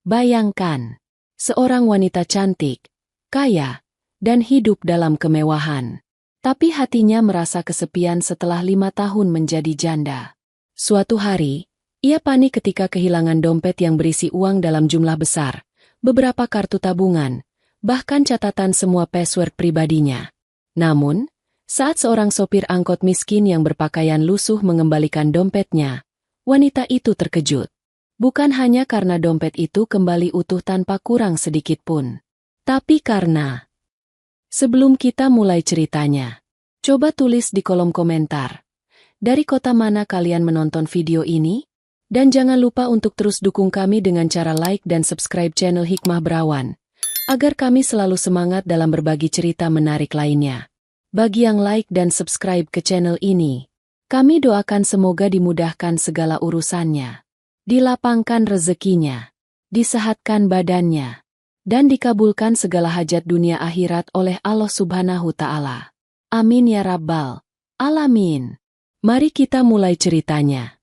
Bayangkan, seorang wanita cantik, kaya, dan hidup dalam kemewahan. Tapi hatinya merasa kesepian setelah 5 tahun menjadi janda. Suatu hari, ia panik ketika kehilangan dompet yang berisi uang dalam jumlah besar, beberapa kartu tabungan, bahkan catatan semua password pribadinya. Namun, saat seorang sopir angkot miskin yang berpakaian lusuh mengembalikan dompetnya, wanita itu terkejut. Bukan hanya karena dompet itu kembali utuh tanpa kurang sedikit pun, tapi karena... Sebelum kita mulai ceritanya, coba tulis di kolom komentar, dari kota mana kalian menonton video ini? Dan jangan lupa untuk terus dukung kami dengan cara like dan subscribe channel Hikmah Berawan, agar kami selalu semangat dalam berbagi cerita menarik lainnya. Bagi yang like dan subscribe ke channel ini, kami doakan semoga dimudahkan segala urusannya, dilapangkan rezekinya, disehatkan badannya, dan dikabulkan segala hajat dunia akhirat oleh Allah Subhanahu Ta'ala. Amin ya Rabbal Alamin. Mari kita mulai ceritanya.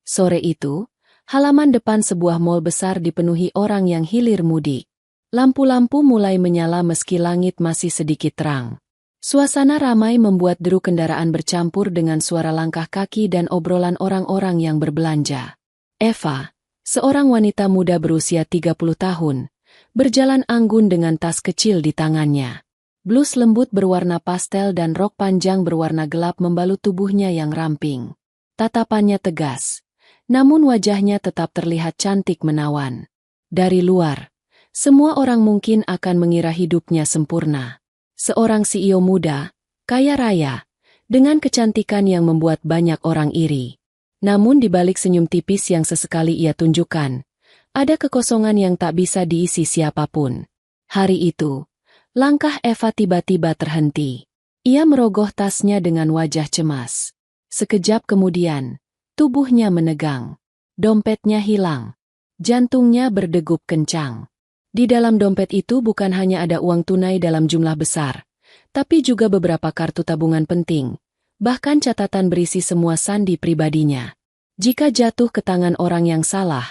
Sore itu, halaman depan sebuah mal besar dipenuhi orang yang hilir mudik. Lampu-lampu mulai menyala meski langit masih sedikit terang. Suasana ramai membuat deru kendaraan bercampur dengan suara langkah kaki dan obrolan orang-orang yang berbelanja. Eva, seorang wanita muda berusia 30 tahun, berjalan anggun dengan tas kecil di tangannya. Blus lembut berwarna pastel dan rok panjang berwarna gelap membalut tubuhnya yang ramping. Tatapannya tegas, namun wajahnya tetap terlihat cantik menawan. Dari luar, semua orang mungkin akan mengira hidupnya sempurna. Seorang CEO muda, kaya raya, dengan kecantikan yang membuat banyak orang iri. Namun di balik senyum tipis yang sesekali ia tunjukkan, ada kekosongan yang tak bisa diisi siapapun. Hari itu, langkah Eva tiba-tiba terhenti. Ia merogoh tasnya dengan wajah cemas. Sekejap kemudian, tubuhnya menegang. Dompetnya hilang. Jantungnya berdegup kencang. Di dalam dompet itu bukan hanya ada uang tunai dalam jumlah besar, tapi juga beberapa kartu tabungan penting, bahkan catatan berisi semua sandi pribadinya. Jika jatuh ke tangan orang yang salah,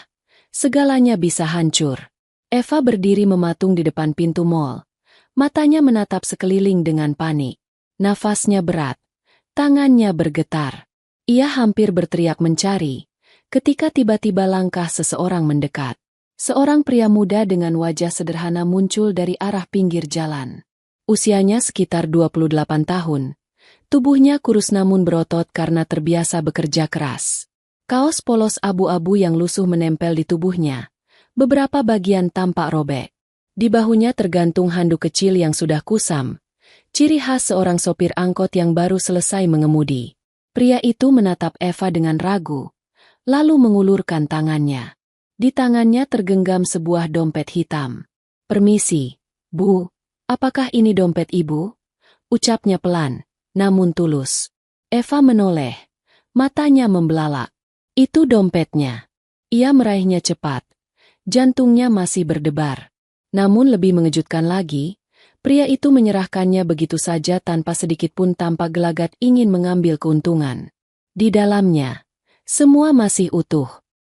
segalanya bisa hancur. Eva berdiri mematung di depan pintu mal. Matanya menatap sekeliling dengan panik. Nafasnya berat, tangannya bergetar. Ia hampir berteriak mencari, ketika tiba-tiba langkah seseorang mendekat. Seorang pria muda dengan wajah sederhana muncul dari arah pinggir jalan. Usianya sekitar 28 tahun. Tubuhnya kurus namun berotot karena terbiasa bekerja keras. Kaos polos abu-abu yang lusuh menempel di tubuhnya. Beberapa bagian tampak robek. Di bahunya tergantung handuk kecil yang sudah kusam. Ciri khas seorang sopir angkot yang baru selesai mengemudi. Pria itu menatap Eva dengan ragu, lalu mengulurkan tangannya. Di tangannya tergenggam sebuah dompet hitam. "Permisi, Bu, apakah ini dompet Ibu?" Ucapnya pelan, namun tulus. Eva menoleh, matanya membelalak. Itu dompetnya. Ia meraihnya cepat. Jantungnya masih berdebar. Namun lebih mengejutkan lagi, pria itu menyerahkannya begitu saja tanpa sedikit pun tampak gelagat ingin mengambil keuntungan. Di dalamnya, semua masih utuh.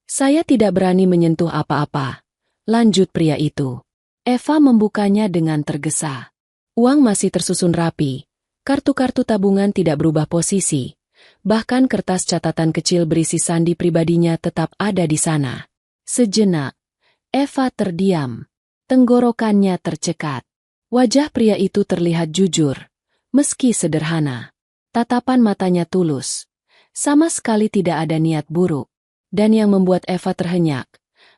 "Saya tidak berani menyentuh apa-apa," lanjut pria itu. Eva membukanya dengan tergesa. Uang masih tersusun rapi, kartu-kartu tabungan tidak berubah posisi, bahkan kertas catatan kecil berisi sandi pribadinya tetap ada di sana. Sejenak, Eva terdiam. Tenggorokannya tercekat. Wajah pria itu terlihat jujur, meski sederhana. Tatapan matanya tulus. Sama sekali tidak ada niat buruk. Dan yang membuat Eva terhenyak,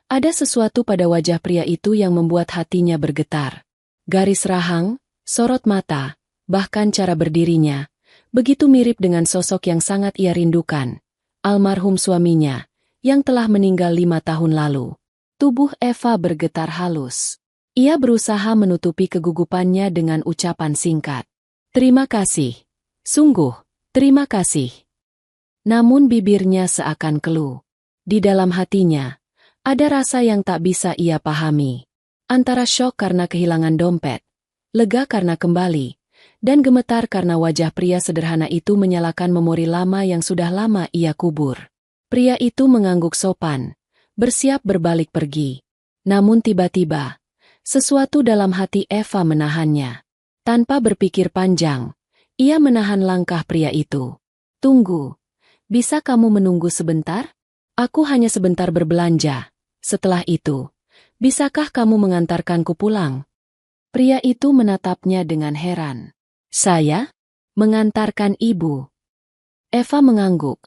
ada sesuatu pada wajah pria itu yang membuat hatinya bergetar. Garis rahang, sorot mata, bahkan cara berdirinya, begitu mirip dengan sosok yang sangat ia rindukan, almarhum suaminya, yang telah meninggal 5 tahun lalu. Tubuh Eva bergetar halus. Ia berusaha menutupi kegugupannya dengan ucapan singkat. "Terima kasih. Sungguh, terima kasih." Namun bibirnya seakan keluh. Di dalam hatinya, ada rasa yang tak bisa ia pahami. Antara syok karena kehilangan dompet, lega karena kembali, dan gemetar karena wajah pria sederhana itu menyalakan memori lama yang sudah lama ia kubur. Pria itu mengangguk sopan, bersiap berbalik pergi. Namun tiba-tiba, sesuatu dalam hati Eva menahannya. Tanpa berpikir panjang, ia menahan langkah pria itu. Tunggu, bisa kamu menunggu sebentar? Aku hanya sebentar berbelanja. Setelah itu, bisakah kamu mengantarkanku pulang? Pria itu menatapnya dengan heran. Saya? Mengantarkan ibu? Eva mengangguk.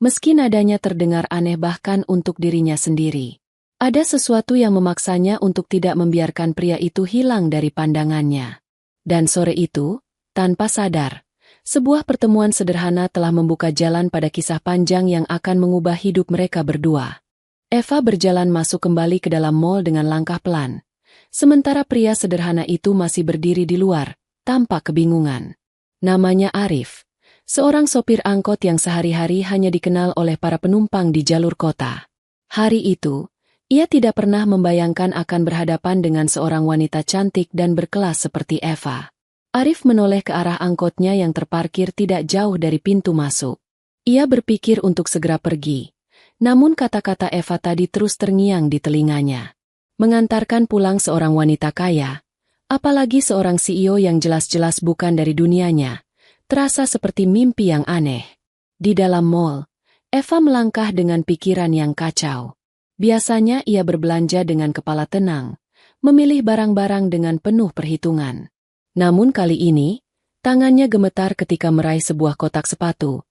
Meski nadanya terdengar aneh bahkan untuk dirinya sendiri. Ada sesuatu yang memaksanya untuk tidak membiarkan pria itu hilang dari pandangannya. Dan sore itu, tanpa sadar, sebuah pertemuan sederhana telah membuka jalan pada kisah panjang yang akan mengubah hidup mereka berdua. Eva berjalan masuk kembali ke dalam mall dengan langkah pelan. Sementara pria sederhana itu masih berdiri di luar, tanpa kebingungan. Namanya Arif. Seorang sopir angkot yang sehari-hari hanya dikenal oleh para penumpang di jalur kota. Hari itu, ia tidak pernah membayangkan akan berhadapan dengan seorang wanita cantik dan berkelas seperti Eva. Arif menoleh ke arah angkotnya yang terparkir tidak jauh dari pintu masuk. Ia berpikir untuk segera pergi. Namun kata-kata Eva tadi terus terngiang di telinganya. Mengantarkan pulang seorang wanita kaya, apalagi seorang CEO yang jelas-jelas bukan dari dunianya, terasa seperti mimpi yang aneh. Di dalam mall, Eva melangkah dengan pikiran yang kacau. Biasanya ia berbelanja dengan kepala tenang, memilih barang-barang dengan penuh perhitungan. Namun kali ini, tangannya gemetar ketika meraih sebuah kotak sepatu.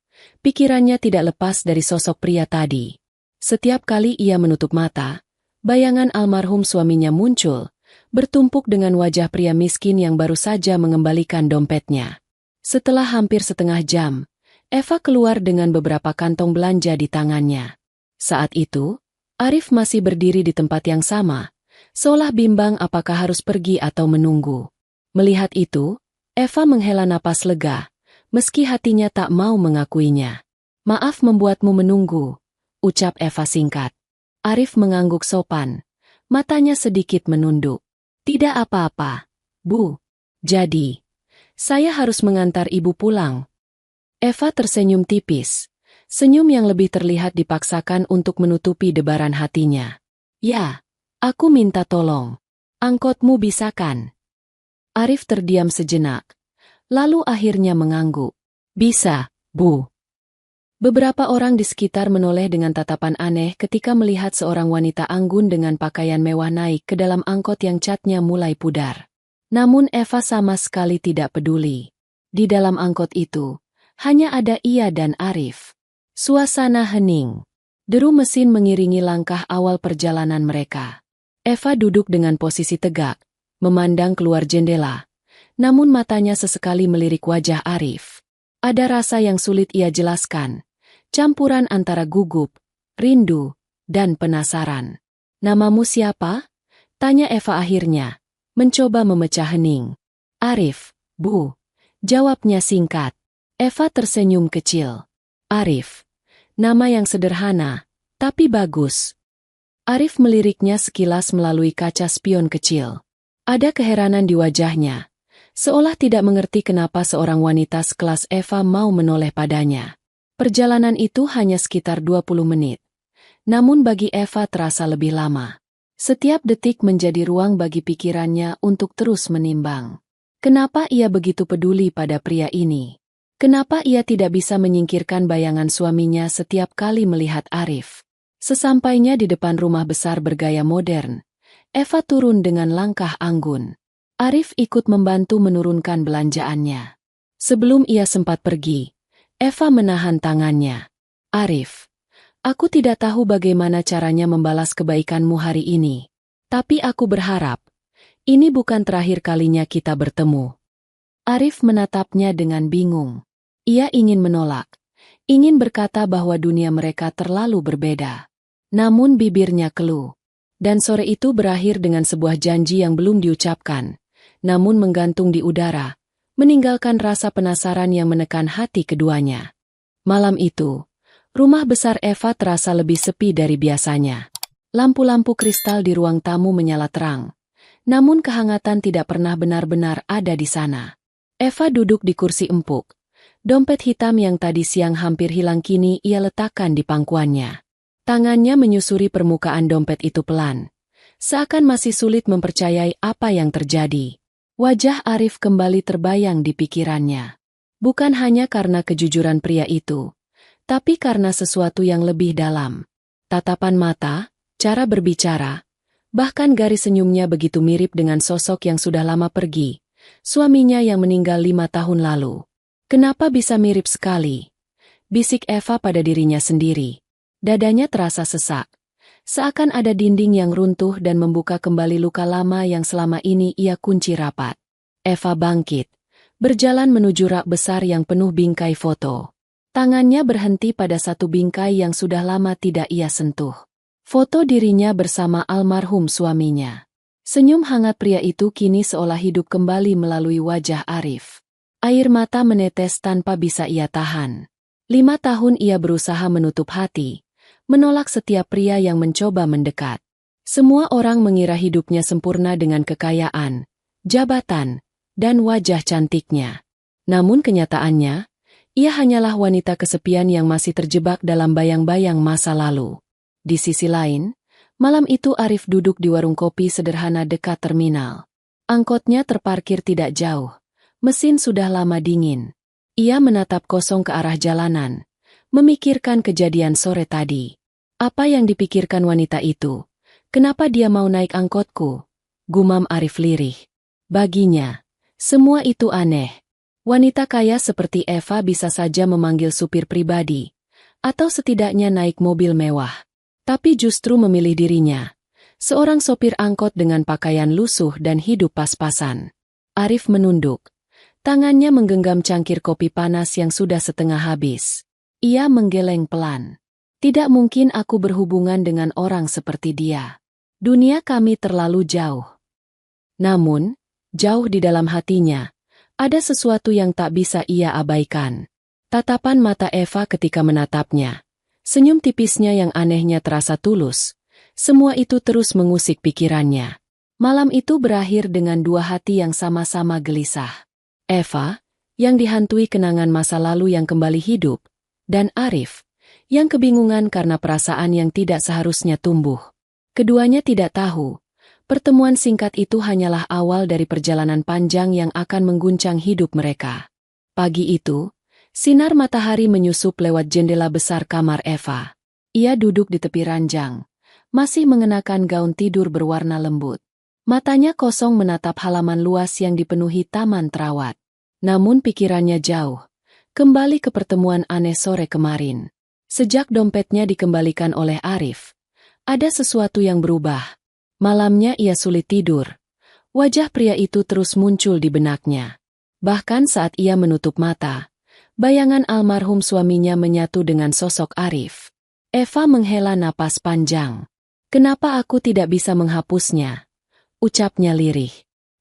Pikirannya tidak lepas dari sosok pria tadi. Setiap kali ia menutup mata, bayangan almarhum suaminya muncul, bertumpuk dengan wajah pria miskin yang baru saja mengembalikan dompetnya. Setelah hampir setengah jam, Eva keluar dengan beberapa kantong belanja di tangannya. Saat itu, Arif masih berdiri di tempat yang sama, seolah bimbang apakah harus pergi atau menunggu. Melihat itu, Eva menghela napas lega, meski hatinya tak mau mengakuinya. Maaf membuatmu menunggu, ucap Eva singkat. Arif mengangguk sopan, matanya sedikit menunduk. Tidak apa-apa, Bu. Jadi, saya harus mengantar ibu pulang. Eva tersenyum tipis, senyum yang lebih terlihat dipaksakan untuk menutupi debaran hatinya. Ya, aku minta tolong. Angkotmu bisa kan? Arif terdiam sejenak, lalu akhirnya mengangguk. Bisa, Bu. Beberapa orang di sekitar menoleh dengan tatapan aneh ketika melihat seorang wanita anggun dengan pakaian mewah naik ke dalam angkot yang catnya mulai pudar. Namun Eva sama sekali tidak peduli. Di dalam angkot itu, hanya ada ia dan Arif. Suasana hening. Deru mesin mengiringi langkah awal perjalanan mereka. Eva duduk dengan posisi tegak, memandang keluar jendela. Namun matanya sesekali melirik wajah Arif. Ada rasa yang sulit ia jelaskan. Campuran antara gugup, rindu, dan penasaran. Namamu siapa? Tanya Eva akhirnya. Mencoba memecah hening. Arif, Bu. Jawabnya singkat. Eva tersenyum kecil. Arif. Nama yang sederhana, tapi bagus. Arif meliriknya sekilas melalui kaca spion kecil. Ada keheranan di wajahnya. Seolah tidak mengerti kenapa seorang wanita sekelas Eva mau menoleh padanya. Perjalanan itu hanya sekitar 20 menit. Namun bagi Eva terasa lebih lama. Setiap detik menjadi ruang bagi pikirannya untuk terus menimbang. Kenapa ia begitu peduli pada pria ini? Kenapa ia tidak bisa menyingkirkan bayangan suaminya setiap kali melihat Arif? Sesampainya di depan rumah besar bergaya modern, Eva turun dengan langkah anggun. Arif ikut membantu menurunkan belanjaannya. Sebelum ia sempat pergi, Eva menahan tangannya. Arif. Aku tidak tahu bagaimana caranya membalas kebaikanmu hari ini. Tapi aku berharap, ini bukan terakhir kalinya kita bertemu. Arif menatapnya dengan bingung. Ia ingin menolak, ingin berkata bahwa dunia mereka terlalu berbeda. Namun bibirnya keluh. Dan sore itu berakhir dengan sebuah janji yang belum diucapkan, namun menggantung di udara, meninggalkan rasa penasaran yang menekan hati keduanya. Malam itu, rumah besar Eva terasa lebih sepi dari biasanya. Lampu-lampu kristal di ruang tamu menyala terang. Namun kehangatan tidak pernah benar-benar ada di sana. Eva duduk di kursi empuk. Dompet hitam yang tadi siang hampir hilang kini ia letakkan di pangkuannya. Tangannya menyusuri permukaan dompet itu pelan. Seakan masih sulit mempercayai apa yang terjadi. Wajah Arif kembali terbayang di pikirannya. Bukan hanya karena kejujuran pria itu, tapi karena sesuatu yang lebih dalam. Tatapan mata, cara berbicara, bahkan garis senyumnya begitu mirip dengan sosok yang sudah lama pergi, suaminya yang meninggal 5 tahun lalu. Kenapa bisa mirip sekali? Bisik Eva pada dirinya sendiri. Dadanya terasa sesak. Seakan ada dinding yang runtuh dan membuka kembali luka lama yang selama ini ia kunci rapat. Eva bangkit, berjalan menuju rak besar yang penuh bingkai foto. Tangannya berhenti pada satu bingkai yang sudah lama tidak ia sentuh. Foto dirinya bersama almarhum suaminya. Senyum hangat pria itu kini seolah hidup kembali melalui wajah Arif. Air mata menetes tanpa bisa ia tahan. 5 tahun ia berusaha menutup hati, menolak setiap pria yang mencoba mendekat. Semua orang mengira hidupnya sempurna dengan kekayaan, jabatan, dan wajah cantiknya. Namun kenyataannya, ia hanyalah wanita kesepian yang masih terjebak dalam bayang-bayang masa lalu. Di sisi lain, malam itu Arif duduk di warung kopi sederhana dekat terminal. Angkotnya terparkir tidak jauh. Mesin sudah lama dingin. Ia menatap kosong ke arah jalanan, memikirkan kejadian sore tadi. Apa yang dipikirkan wanita itu? Kenapa dia mau naik angkotku? Gumam Arif lirih. Baginya, semua itu aneh. Wanita kaya seperti Eva bisa saja memanggil supir pribadi, atau setidaknya naik mobil mewah. Tapi justru memilih dirinya, seorang sopir angkot dengan pakaian lusuh dan hidup pas-pasan. Arif menunduk. Tangannya menggenggam cangkir kopi panas yang sudah setengah habis. Ia menggeleng pelan. Tidak mungkin aku berhubungan dengan orang seperti dia. Dunia kami terlalu jauh. Namun, jauh di dalam hatinya, ada sesuatu yang tak bisa ia abaikan. Tatapan mata Eva ketika menatapnya. Senyum tipisnya yang anehnya terasa tulus. Semua itu terus mengusik pikirannya. Malam itu berakhir dengan dua hati yang sama-sama gelisah. Eva, yang dihantui kenangan masa lalu yang kembali hidup, dan Arif, yang kebingungan karena perasaan yang tidak seharusnya tumbuh. Keduanya tidak tahu, pertemuan singkat itu hanyalah awal dari perjalanan panjang yang akan mengguncang hidup mereka. Pagi itu, sinar matahari menyusup lewat jendela besar kamar Eva. Ia duduk di tepi ranjang, masih mengenakan gaun tidur berwarna lembut. Matanya kosong menatap halaman luas yang dipenuhi taman terawat. Namun pikirannya jauh, kembali ke pertemuan aneh sore kemarin. Sejak dompetnya dikembalikan oleh Arif, ada sesuatu yang berubah. Malamnya ia sulit tidur. Wajah pria itu terus muncul di benaknya. Bahkan saat ia menutup mata, bayangan almarhum suaminya menyatu dengan sosok Arif. Eva menghela napas panjang. Kenapa aku tidak bisa menghapusnya? Ucapnya lirih.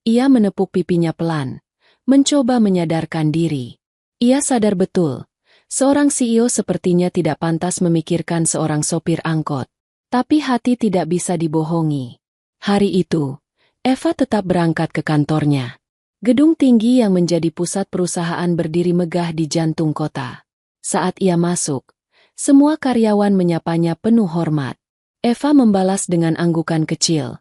Ia menepuk pipinya pelan, mencoba menyadarkan diri. Ia sadar betul, seorang CEO sepertinya tidak pantas memikirkan seorang sopir angkot. Tapi hati tidak bisa dibohongi. Hari itu, Eva tetap berangkat ke kantornya. Gedung tinggi yang menjadi pusat perusahaan berdiri megah di jantung kota. Saat ia masuk, semua karyawan menyapanya penuh hormat. Eva membalas dengan anggukan kecil,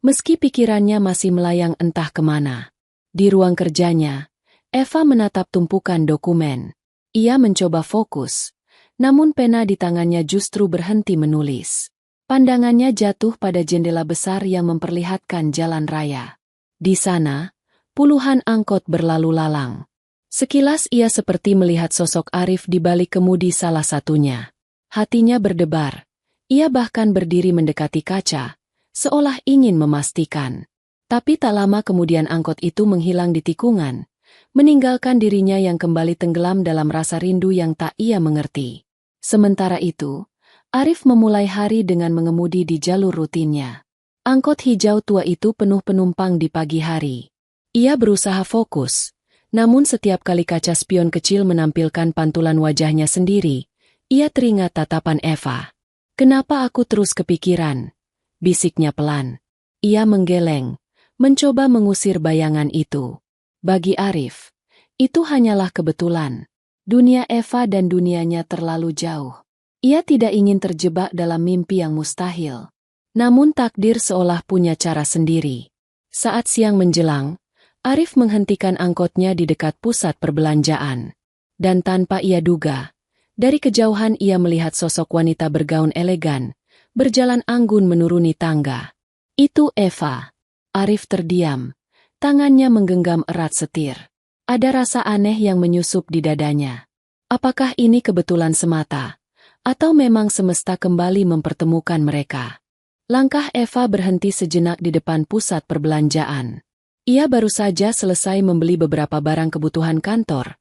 meski pikirannya masih melayang entah kemana. Di ruang kerjanya, Eva menatap tumpukan dokumen. Ia mencoba fokus, namun pena di tangannya justru berhenti menulis. Pandangannya jatuh pada jendela besar yang memperlihatkan jalan raya. Di sana, puluhan angkot berlalu lalang. Sekilas ia seperti melihat sosok Arif di balik kemudi salah satunya. Hatinya berdebar. Ia bahkan berdiri mendekati kaca, seolah ingin memastikan. Tapi tak lama kemudian angkot itu menghilang di tikungan, meninggalkan dirinya yang kembali tenggelam dalam rasa rindu yang tak ia mengerti. Sementara itu, Arif memulai hari dengan mengemudi di jalur rutinnya. Angkot hijau tua itu penuh penumpang di pagi hari. Ia berusaha fokus, namun setiap kali kaca spion kecil menampilkan pantulan wajahnya sendiri, ia teringat tatapan Eva. Kenapa aku terus kepikiran? Bisiknya pelan. Ia menggeleng, mencoba mengusir bayangan itu. Bagi Arif, itu hanyalah kebetulan. Dunia Eva dan dunianya terlalu jauh. Ia tidak ingin terjebak dalam mimpi yang mustahil. Namun takdir seolah punya cara sendiri. Saat siang menjelang, Arif menghentikan angkotnya di dekat pusat perbelanjaan. Dan tanpa ia duga, dari kejauhan ia melihat sosok wanita bergaun elegan, berjalan anggun menuruni tangga. Itu Eva. Arif terdiam. Tangannya menggenggam erat setir. Ada rasa aneh yang menyusup di dadanya. Apakah ini kebetulan semata? Atau memang semesta kembali mempertemukan mereka? Langkah Eva berhenti sejenak di depan pusat perbelanjaan. Ia baru saja selesai membeli beberapa barang kebutuhan kantor.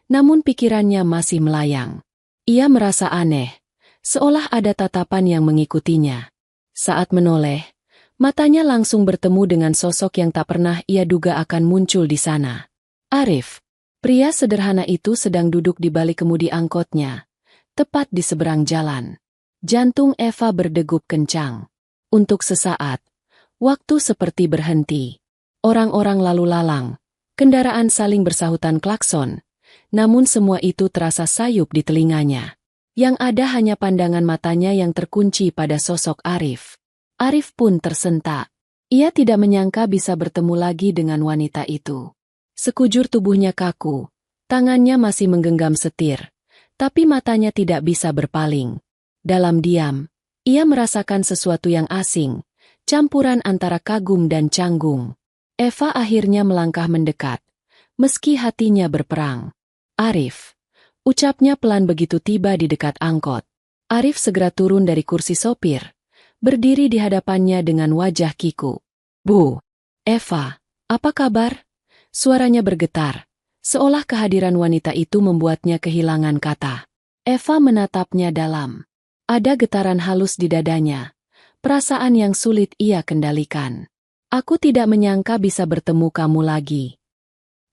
Namun pikirannya masih melayang. Ia merasa aneh, seolah ada tatapan yang mengikutinya. Saat menoleh, matanya langsung bertemu dengan sosok yang tak pernah ia duga akan muncul di sana. Arif. Pria sederhana itu sedang duduk di balik kemudi angkotnya, tepat di seberang jalan. Jantung Eva berdegup kencang. Untuk sesaat, waktu seperti berhenti. Orang-orang lalu lalang, kendaraan saling bersahutan klakson, namun semua itu terasa sayup di telinganya. Yang ada hanya pandangan matanya yang terkunci pada sosok Arif. Arif pun tersentak. Ia tidak menyangka bisa bertemu lagi dengan wanita itu. Sekujur tubuhnya kaku, tangannya masih menggenggam setir, tapi matanya tidak bisa berpaling. Dalam diam, ia merasakan sesuatu yang asing, campuran antara kagum dan canggung. Eva akhirnya melangkah mendekat, meski hatinya berperang. Arif. Ucapnya pelan begitu tiba di dekat angkot. Arif segera turun dari kursi sopir, berdiri di hadapannya dengan wajah kiku. Bu, Eva, apa kabar? Suaranya bergetar, seolah kehadiran wanita itu membuatnya kehilangan kata. Eva menatapnya dalam. Ada getaran halus di dadanya, perasaan yang sulit ia kendalikan. Aku tidak menyangka bisa bertemu kamu lagi.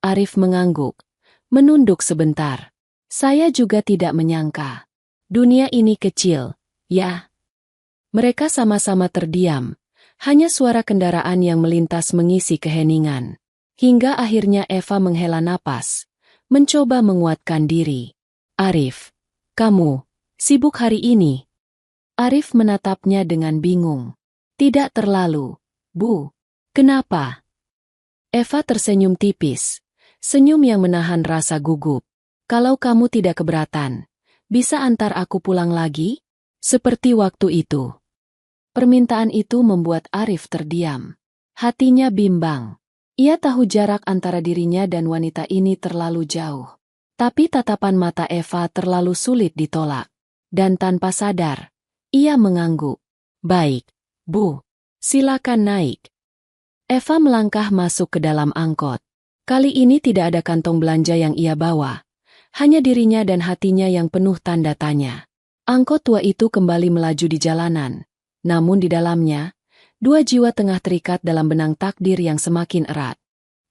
Arif mengangguk, menunduk sebentar. Saya juga tidak menyangka. Dunia ini kecil, ya. Mereka sama-sama terdiam, hanya suara kendaraan yang melintas mengisi keheningan. Hingga akhirnya Eva menghela napas, mencoba menguatkan diri. Arif, kamu sibuk hari ini? Arif menatapnya dengan bingung. Tidak terlalu, Bu. Kenapa? Eva tersenyum tipis, senyum yang menahan rasa gugup. Kalau kamu tidak keberatan, bisa antar aku pulang lagi? Seperti waktu itu. Permintaan itu membuat Arif terdiam. Hatinya bimbang. Ia tahu jarak antara dirinya dan wanita ini terlalu jauh. Tapi tatapan mata Eva terlalu sulit ditolak. Dan tanpa sadar, ia mengangguk. Baik, Bu. Silakan naik. Eva melangkah masuk ke dalam angkot. Kali ini tidak ada kantong belanja yang ia bawa. Hanya dirinya dan hatinya yang penuh tanda tanya. Angkot tua itu kembali melaju di jalanan. Namun di dalamnya, dua jiwa tengah terikat dalam benang takdir yang semakin erat.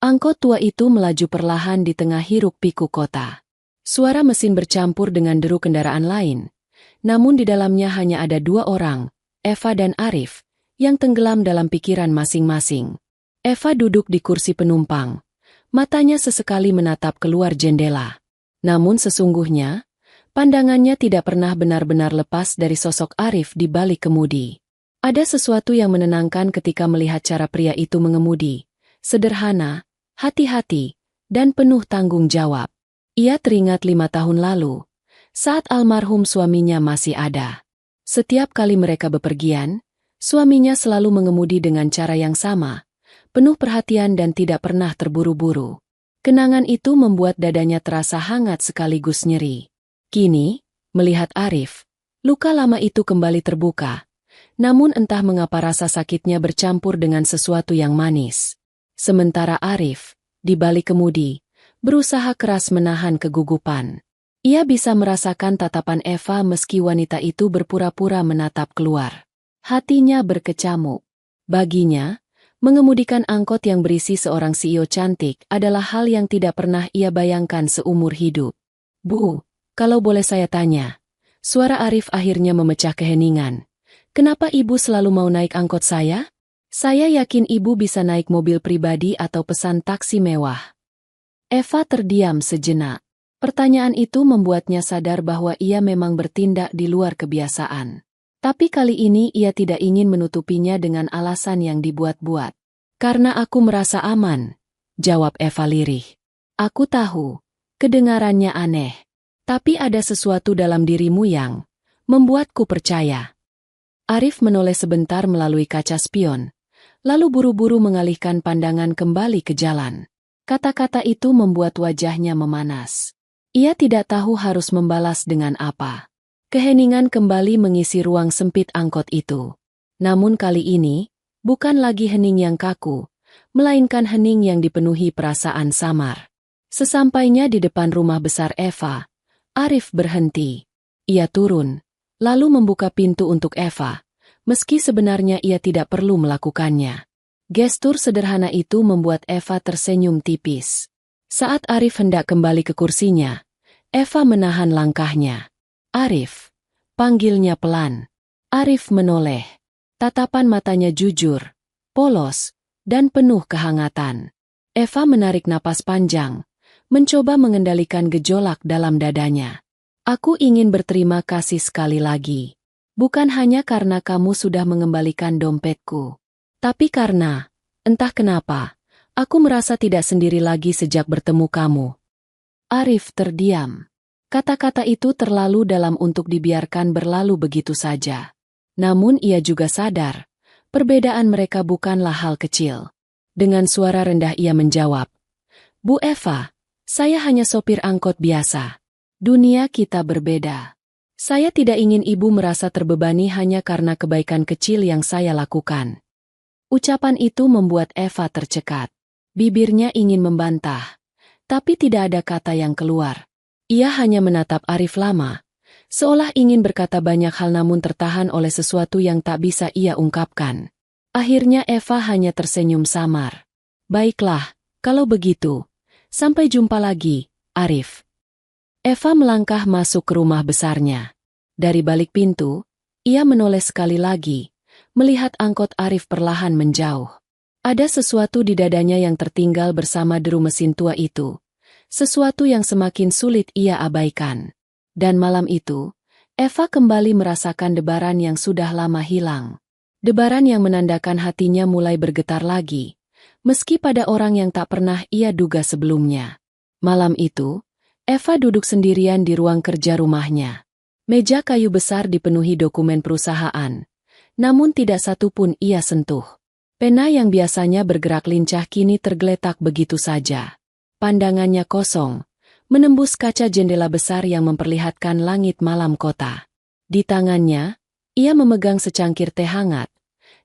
Angkot tua itu melaju perlahan di tengah hiruk-pikuk kota. Suara mesin bercampur dengan deru kendaraan lain. Namun di dalamnya hanya ada dua orang, Eva dan Arif, yang tenggelam dalam pikiran masing-masing. Eva duduk di kursi penumpang. Matanya sesekali menatap keluar jendela. Namun sesungguhnya, pandangannya tidak pernah benar-benar lepas dari sosok Arif di balik kemudi. Ada sesuatu yang menenangkan ketika melihat cara pria itu mengemudi. Sederhana, hati-hati, dan penuh tanggung jawab. Ia teringat 5 tahun lalu, saat almarhum suaminya masih ada. Setiap kali mereka bepergian, suaminya selalu mengemudi dengan cara yang sama, penuh perhatian dan tidak pernah terburu-buru. Kenangan itu membuat dadanya terasa hangat sekaligus nyeri. Kini, melihat Arif, luka lama itu kembali terbuka. Namun entah mengapa rasa sakitnya bercampur dengan sesuatu yang manis. Sementara Arif, di balik kemudi, berusaha keras menahan kegugupan. Ia bisa merasakan tatapan Eva meski wanita itu berpura-pura menatap keluar. Hatinya berkecamuk. Baginya, mengemudikan angkot yang berisi seorang CEO cantik adalah hal yang tidak pernah ia bayangkan seumur hidup. Bu, kalau boleh saya tanya. Suara Arif akhirnya memecah keheningan. Kenapa ibu selalu mau naik angkot saya? Saya yakin ibu bisa naik mobil pribadi atau pesan taksi mewah. Eva terdiam sejenak. Pertanyaan itu membuatnya sadar bahwa ia memang bertindak di luar kebiasaan. Tapi kali ini ia tidak ingin menutupinya dengan alasan yang dibuat-buat. Karena aku merasa aman, jawab Eva lirih. Aku tahu, kedengarannya aneh. Tapi ada sesuatu dalam dirimu yang membuatku percaya. Arif menoleh sebentar melalui kaca spion, lalu buru-buru mengalihkan pandangan kembali ke jalan. Kata-kata itu membuat wajahnya memanas. Ia tidak tahu harus membalas dengan apa. Keheningan kembali mengisi ruang sempit angkot itu. Namun kali ini, bukan lagi hening yang kaku, melainkan hening yang dipenuhi perasaan samar. Sesampainya di depan rumah besar Eva, Arif berhenti. Ia turun, lalu membuka pintu untuk Eva, meski sebenarnya ia tidak perlu melakukannya. Gestur sederhana itu membuat Eva tersenyum tipis. Saat Arif hendak kembali ke kursinya, Eva menahan langkahnya. Arif, panggilnya pelan. Arif menoleh. Tatapan matanya jujur, polos, dan penuh kehangatan. Eva menarik napas panjang, mencoba mengendalikan gejolak dalam dadanya. Aku ingin berterima kasih sekali lagi. Bukan hanya karena kamu sudah mengembalikan dompetku. Tapi karena, entah kenapa, aku merasa tidak sendiri lagi sejak bertemu kamu. Arif terdiam. Kata-kata itu terlalu dalam untuk dibiarkan berlalu begitu saja. Namun ia juga sadar, perbedaan mereka bukanlah hal kecil. Dengan suara rendah ia menjawab, Bu Eva, saya hanya sopir angkot biasa. Dunia kita berbeda. Saya tidak ingin ibu merasa terbebani hanya karena kebaikan kecil yang saya lakukan. Ucapan itu membuat Eva tercekat. Bibirnya ingin membantah, tapi tidak ada kata yang keluar. Ia hanya menatap Arif lama, seolah ingin berkata banyak hal namun tertahan oleh sesuatu yang tak bisa ia ungkapkan. Akhirnya Eva hanya tersenyum samar. Baiklah, kalau begitu. Sampai jumpa lagi, Arif. Eva melangkah masuk ke rumah besarnya. Dari balik pintu, ia menoleh sekali lagi, melihat angkot Arif perlahan menjauh. Ada sesuatu di dadanya yang tertinggal bersama deru mesin tua itu. Sesuatu yang semakin sulit ia abaikan. Dan malam itu, Eva kembali merasakan debaran yang sudah lama hilang. Debaran yang menandakan hatinya mulai bergetar lagi. Meski pada orang yang tak pernah ia duga sebelumnya. Malam itu, Eva duduk sendirian di ruang kerja rumahnya. Meja kayu besar dipenuhi dokumen perusahaan. Namun tidak satu pun ia sentuh. Pena yang biasanya bergerak lincah kini tergeletak begitu saja. Pandangannya kosong, menembus kaca jendela besar yang memperlihatkan langit malam kota. Di tangannya, ia memegang secangkir teh hangat.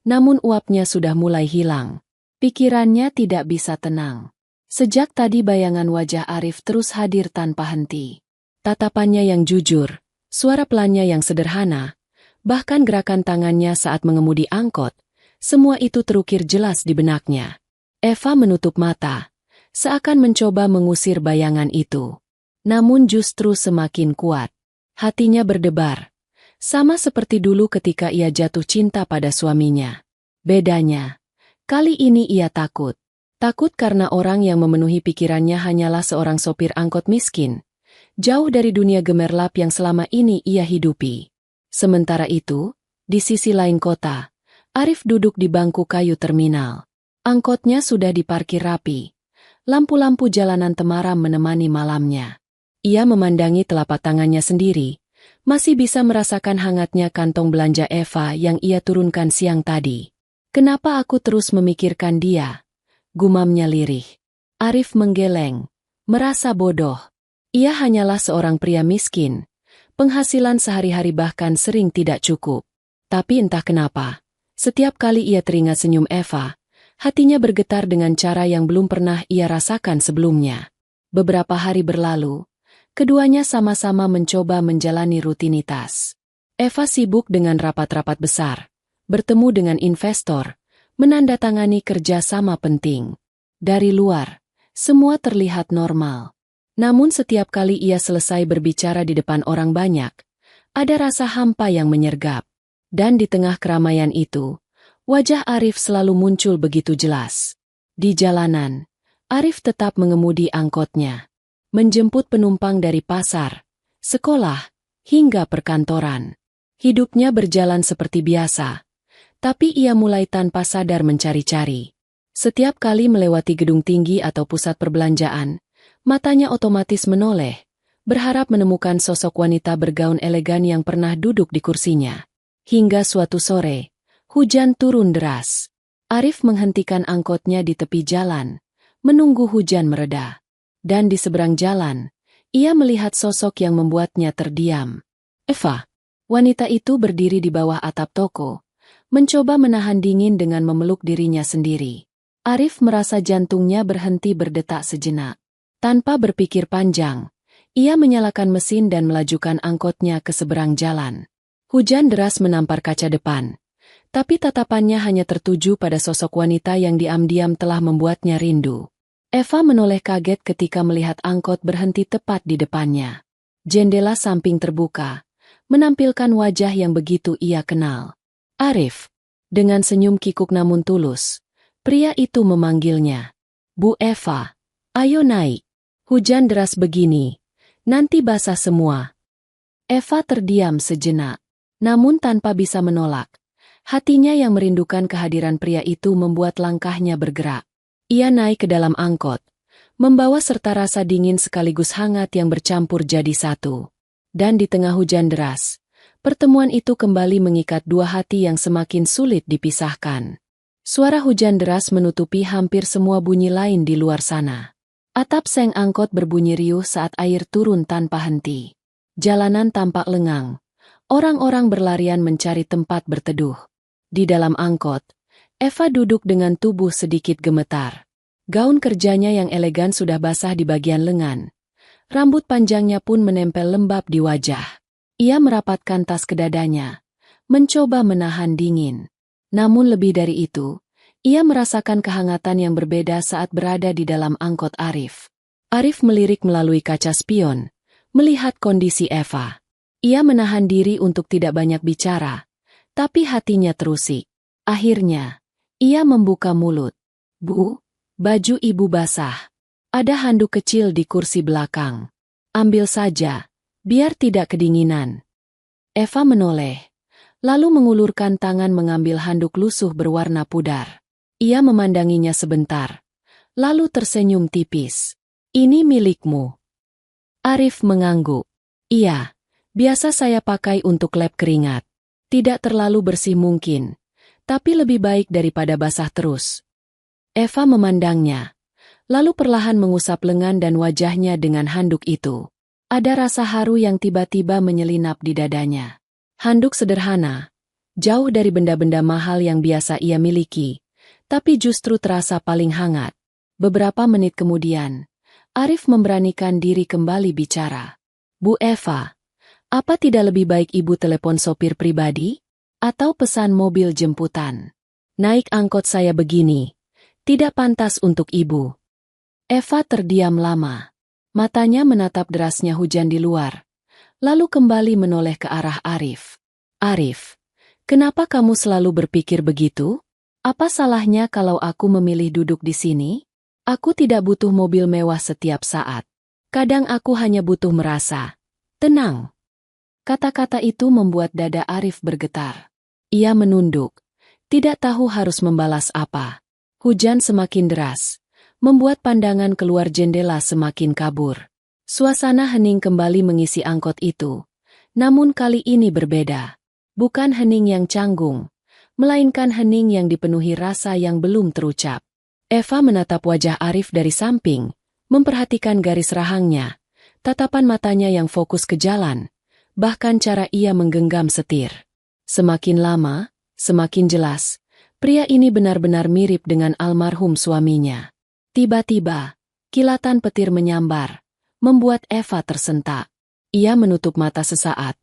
Namun uapnya sudah mulai hilang. Pikirannya tidak bisa tenang. Sejak tadi bayangan wajah Arif terus hadir tanpa henti. Tatapannya yang jujur, suara pelannya yang sederhana, bahkan gerakan tangannya saat mengemudi angkot, semua itu terukir jelas di benaknya. Eva menutup mata, seakan mencoba mengusir bayangan itu. Namun justru semakin kuat. Hatinya berdebar, sama seperti dulu ketika ia jatuh cinta pada suaminya. Bedanya, kali ini ia takut. Takut karena orang yang memenuhi pikirannya hanyalah seorang sopir angkot miskin, jauh dari dunia gemerlap yang selama ini ia hidupi. Sementara itu, di sisi lain kota, Arif duduk di bangku kayu terminal. Angkotnya sudah diparkir rapi. Lampu-lampu jalanan temaram menemani malamnya. Ia memandangi telapak tangannya sendiri, masih bisa merasakan hangatnya kantong belanja Eva yang ia turunkan siang tadi. Kenapa aku terus memikirkan dia? Gumamnya lirih. Arif menggeleng, merasa bodoh. Ia hanyalah seorang pria miskin. Penghasilan sehari-hari bahkan sering tidak cukup. Tapi entah kenapa, setiap kali ia teringat senyum Eva, hatinya bergetar dengan cara yang belum pernah ia rasakan sebelumnya. Beberapa hari berlalu, keduanya sama-sama mencoba menjalani rutinitas. Eva sibuk dengan rapat-rapat besar. Bertemu dengan investor, menandatangani kerjasama penting. Dari luar, semua terlihat normal. Namun setiap kali ia selesai berbicara di depan orang banyak, ada rasa hampa yang menyergap. Dan di tengah keramaian itu, wajah Arif selalu muncul begitu jelas. Di jalanan, Arif tetap mengemudi angkotnya, menjemput penumpang dari pasar, sekolah, hingga perkantoran. Hidupnya berjalan seperti biasa. Tapi ia mulai tanpa sadar mencari-cari. Setiap kali melewati gedung tinggi atau pusat perbelanjaan, matanya otomatis menoleh, berharap menemukan sosok wanita bergaun elegan yang pernah duduk di kursinya. Hingga suatu sore, hujan turun deras. Arif menghentikan angkotnya di tepi jalan, menunggu hujan mereda. Dan di seberang jalan, ia melihat sosok yang membuatnya terdiam. Eva. Wanita itu berdiri di bawah atap toko, mencoba menahan dingin dengan memeluk dirinya sendiri. Arif merasa jantungnya berhenti berdetak sejenak. Tanpa berpikir panjang, ia menyalakan mesin dan melajukan angkotnya ke seberang jalan. Hujan deras menampar kaca depan, tapi tatapannya hanya tertuju pada sosok wanita yang diam-diam telah membuatnya rindu. Eva menoleh kaget ketika melihat angkot berhenti tepat di depannya. Jendela samping terbuka, menampilkan wajah yang begitu ia kenal. Arif. Dengan senyum kikuk namun tulus, pria itu memanggilnya. Bu Eva, ayo naik. Hujan deras begini, nanti basah semua. Eva terdiam sejenak, namun tanpa bisa menolak. Hatinya yang merindukan kehadiran pria itu membuat langkahnya bergerak. Ia naik ke dalam angkot, membawa serta rasa dingin sekaligus hangat yang bercampur jadi satu. Dan di tengah hujan deras, pertemuan itu kembali mengikat dua hati yang semakin sulit dipisahkan. Suara hujan deras menutupi hampir semua bunyi lain di luar sana. Atap seng angkot berbunyi riuh saat air turun tanpa henti. Jalanan tampak lengang. Orang-orang berlarian mencari tempat berteduh. Di dalam angkot, Eva duduk dengan tubuh sedikit gemetar. Gaun kerjanya yang elegan sudah basah di bagian lengan. Rambut panjangnya pun menempel lembab di wajah. Ia merapatkan tas ke dadanya, mencoba menahan dingin. Namun lebih dari itu, ia merasakan kehangatan yang berbeda saat berada di dalam angkot Arif. Arif melirik melalui kaca spion, melihat kondisi Eva. Ia menahan diri untuk tidak banyak bicara, tapi hatinya terusik. Akhirnya, ia membuka mulut. Bu, baju ibu basah. Ada handuk kecil di kursi belakang. Ambil saja. Biar tidak kedinginan. Eva menoleh, lalu mengulurkan tangan mengambil handuk lusuh berwarna pudar. Ia memandanginya sebentar, lalu tersenyum tipis. Ini milikmu. Arif mengangguk. Iya, biasa saya pakai untuk lap keringat. Tidak terlalu bersih mungkin, tapi lebih baik daripada basah terus. Eva memandangnya, lalu perlahan mengusap lengan dan wajahnya dengan handuk itu. Ada rasa haru yang tiba-tiba menyelinap di dadanya. Handuk sederhana, jauh dari benda-benda mahal yang biasa ia miliki, tapi justru terasa paling hangat. Beberapa menit kemudian, Arif memberanikan diri kembali bicara. Bu Eva, apa tidak lebih baik ibu telepon sopir pribadi? Atau pesan mobil jemputan? Naik angkot saya begini, tidak pantas untuk ibu. Eva terdiam lama. Matanya menatap derasnya hujan di luar, lalu kembali menoleh ke arah Arif. Arif, kenapa kamu selalu berpikir begitu? Apa salahnya kalau aku memilih duduk di sini? Aku tidak butuh mobil mewah setiap saat. Kadang aku hanya butuh merasa tenang. Kata-kata itu membuat dada Arif bergetar. Ia menunduk, tidak tahu harus membalas apa. Hujan semakin deras, membuat pandangan keluar jendela semakin kabur. Suasana hening kembali mengisi angkot itu. Namun kali ini berbeda. Bukan hening yang canggung, melainkan hening yang dipenuhi rasa yang belum terucap. Eva menatap wajah Arif dari samping, memperhatikan garis rahangnya, tatapan matanya yang fokus ke jalan, bahkan cara ia menggenggam setir. Semakin lama, semakin jelas, pria ini benar-benar mirip dengan almarhum suaminya. Tiba-tiba, kilatan petir menyambar, membuat Eva tersentak. Ia menutup mata sesaat,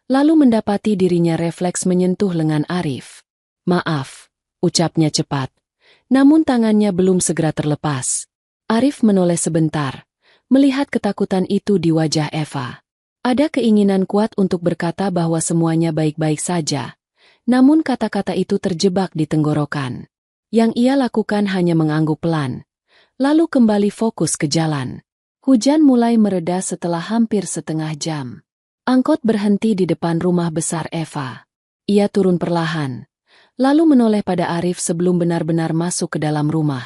lalu mendapati dirinya refleks menyentuh lengan Arif. Maaf, ucapnya cepat, namun tangannya belum segera terlepas. Arif menoleh sebentar, melihat ketakutan itu di wajah Eva. Ada keinginan kuat untuk berkata bahwa semuanya baik-baik saja, namun kata-kata itu terjebak di tenggorokan. Yang ia lakukan hanya mengangguk pelan, lalu kembali fokus ke jalan. Hujan mulai mereda setelah hampir setengah jam. Angkot berhenti di depan rumah besar Eva. Ia turun perlahan, lalu menoleh pada Arif sebelum benar-benar masuk ke dalam rumah.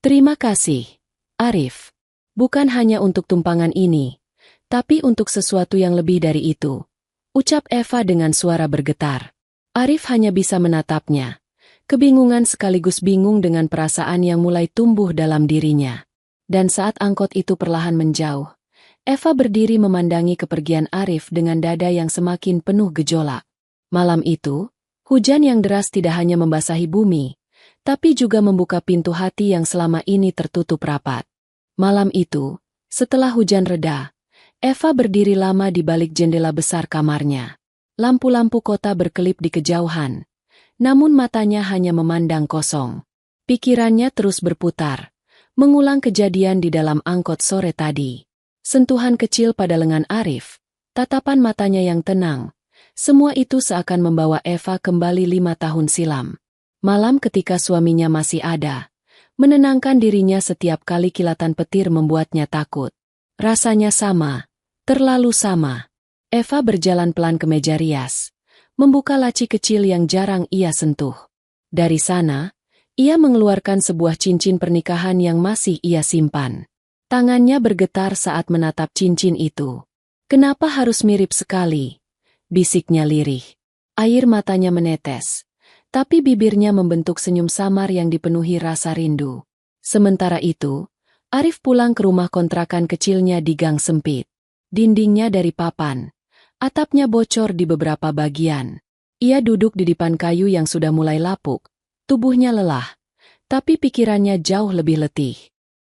Terima kasih, Arif. Bukan hanya untuk tumpangan ini, tapi untuk sesuatu yang lebih dari itu, ucap Eva dengan suara bergetar. Arif hanya bisa menatapnya, kebingungan sekaligus bingung dengan perasaan yang mulai tumbuh dalam dirinya. Dan saat angkot itu perlahan menjauh, Eva berdiri memandangi kepergian Arif dengan dada yang semakin penuh gejolak. Malam itu, hujan yang deras tidak hanya membasahi bumi, tapi juga membuka pintu hati yang selama ini tertutup rapat. Malam itu, setelah hujan reda, Eva berdiri lama di balik jendela besar kamarnya. Lampu-lampu kota berkelip di kejauhan, namun matanya hanya memandang kosong. Pikirannya terus berputar, mengulang kejadian di dalam angkot sore tadi. Sentuhan kecil pada lengan Arif, tatapan matanya yang tenang, semua itu seakan membawa Eva kembali 5 tahun silam. Malam ketika suaminya masih ada, menenangkan dirinya setiap kali kilatan petir membuatnya takut. Rasanya sama, terlalu sama. Eva berjalan pelan ke meja rias, membuka laci kecil yang jarang ia sentuh. Dari sana, ia mengeluarkan sebuah cincin pernikahan yang masih ia simpan. Tangannya bergetar saat menatap cincin itu. Kenapa harus mirip sekali? Bisiknya lirih. Air matanya menetes, tapi bibirnya membentuk senyum samar yang dipenuhi rasa rindu. Sementara itu, Arif pulang ke rumah kontrakan kecilnya di gang sempit. Dindingnya dari papan, atapnya bocor di beberapa bagian. Ia duduk di dipan kayu yang sudah mulai lapuk. Tubuhnya lelah, tapi pikirannya jauh lebih letih.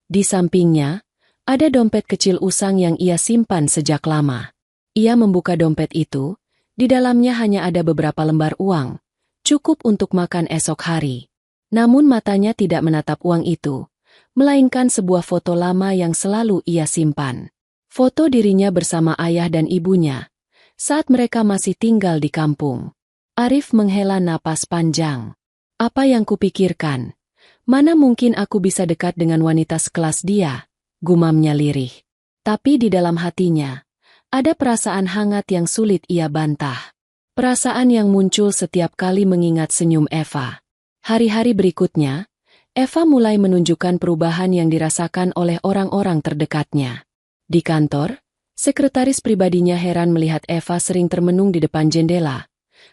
Di sampingnya, ada dompet kecil usang yang ia simpan sejak lama. Ia membuka dompet itu, di dalamnya hanya ada beberapa lembar uang, cukup untuk makan esok hari. Namun matanya tidak menatap uang itu, melainkan sebuah foto lama yang selalu ia simpan. Foto dirinya bersama ayah dan ibunya, saat mereka masih tinggal di kampung. Arif menghela napas panjang. Apa yang kupikirkan? Mana mungkin aku bisa dekat dengan wanita sekelas dia? Gumamnya lirih. Tapi di dalam hatinya, ada perasaan hangat yang sulit ia bantah. Perasaan yang muncul setiap kali mengingat senyum Eva. Hari-hari berikutnya, Eva mulai menunjukkan perubahan yang dirasakan oleh orang-orang terdekatnya. Di kantor, sekretaris pribadinya heran melihat Eva sering termenung di depan jendela.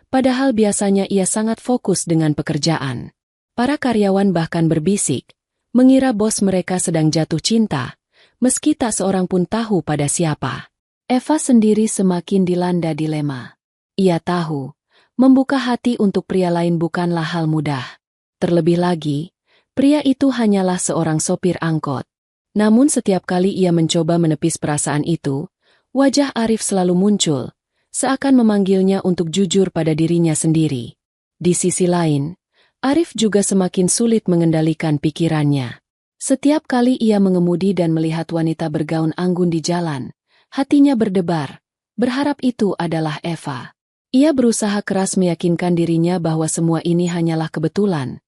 Padahal biasanya ia sangat fokus dengan pekerjaan. Para karyawan bahkan berbisik, mengira bos mereka sedang jatuh cinta, meski tak seorang pun tahu pada siapa. Eva sendiri semakin dilanda dilema. Ia tahu, membuka hati untuk pria lain bukanlah hal mudah. Terlebih lagi, pria itu hanyalah seorang sopir angkot. Namun setiap kali ia mencoba menepis perasaan itu, wajah Arif selalu muncul, seakan memanggilnya untuk jujur pada dirinya sendiri. Di sisi lain, Arif juga semakin sulit mengendalikan pikirannya. Setiap kali ia mengemudi dan melihat wanita bergaun anggun di jalan, hatinya berdebar, berharap itu adalah Eva. Ia berusaha keras meyakinkan dirinya bahwa semua ini hanyalah kebetulan,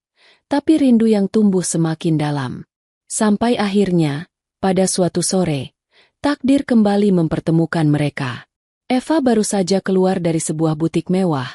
tapi rindu yang tumbuh semakin dalam. Sampai akhirnya, pada suatu sore, takdir kembali mempertemukan mereka. Eva baru saja keluar dari sebuah butik mewah,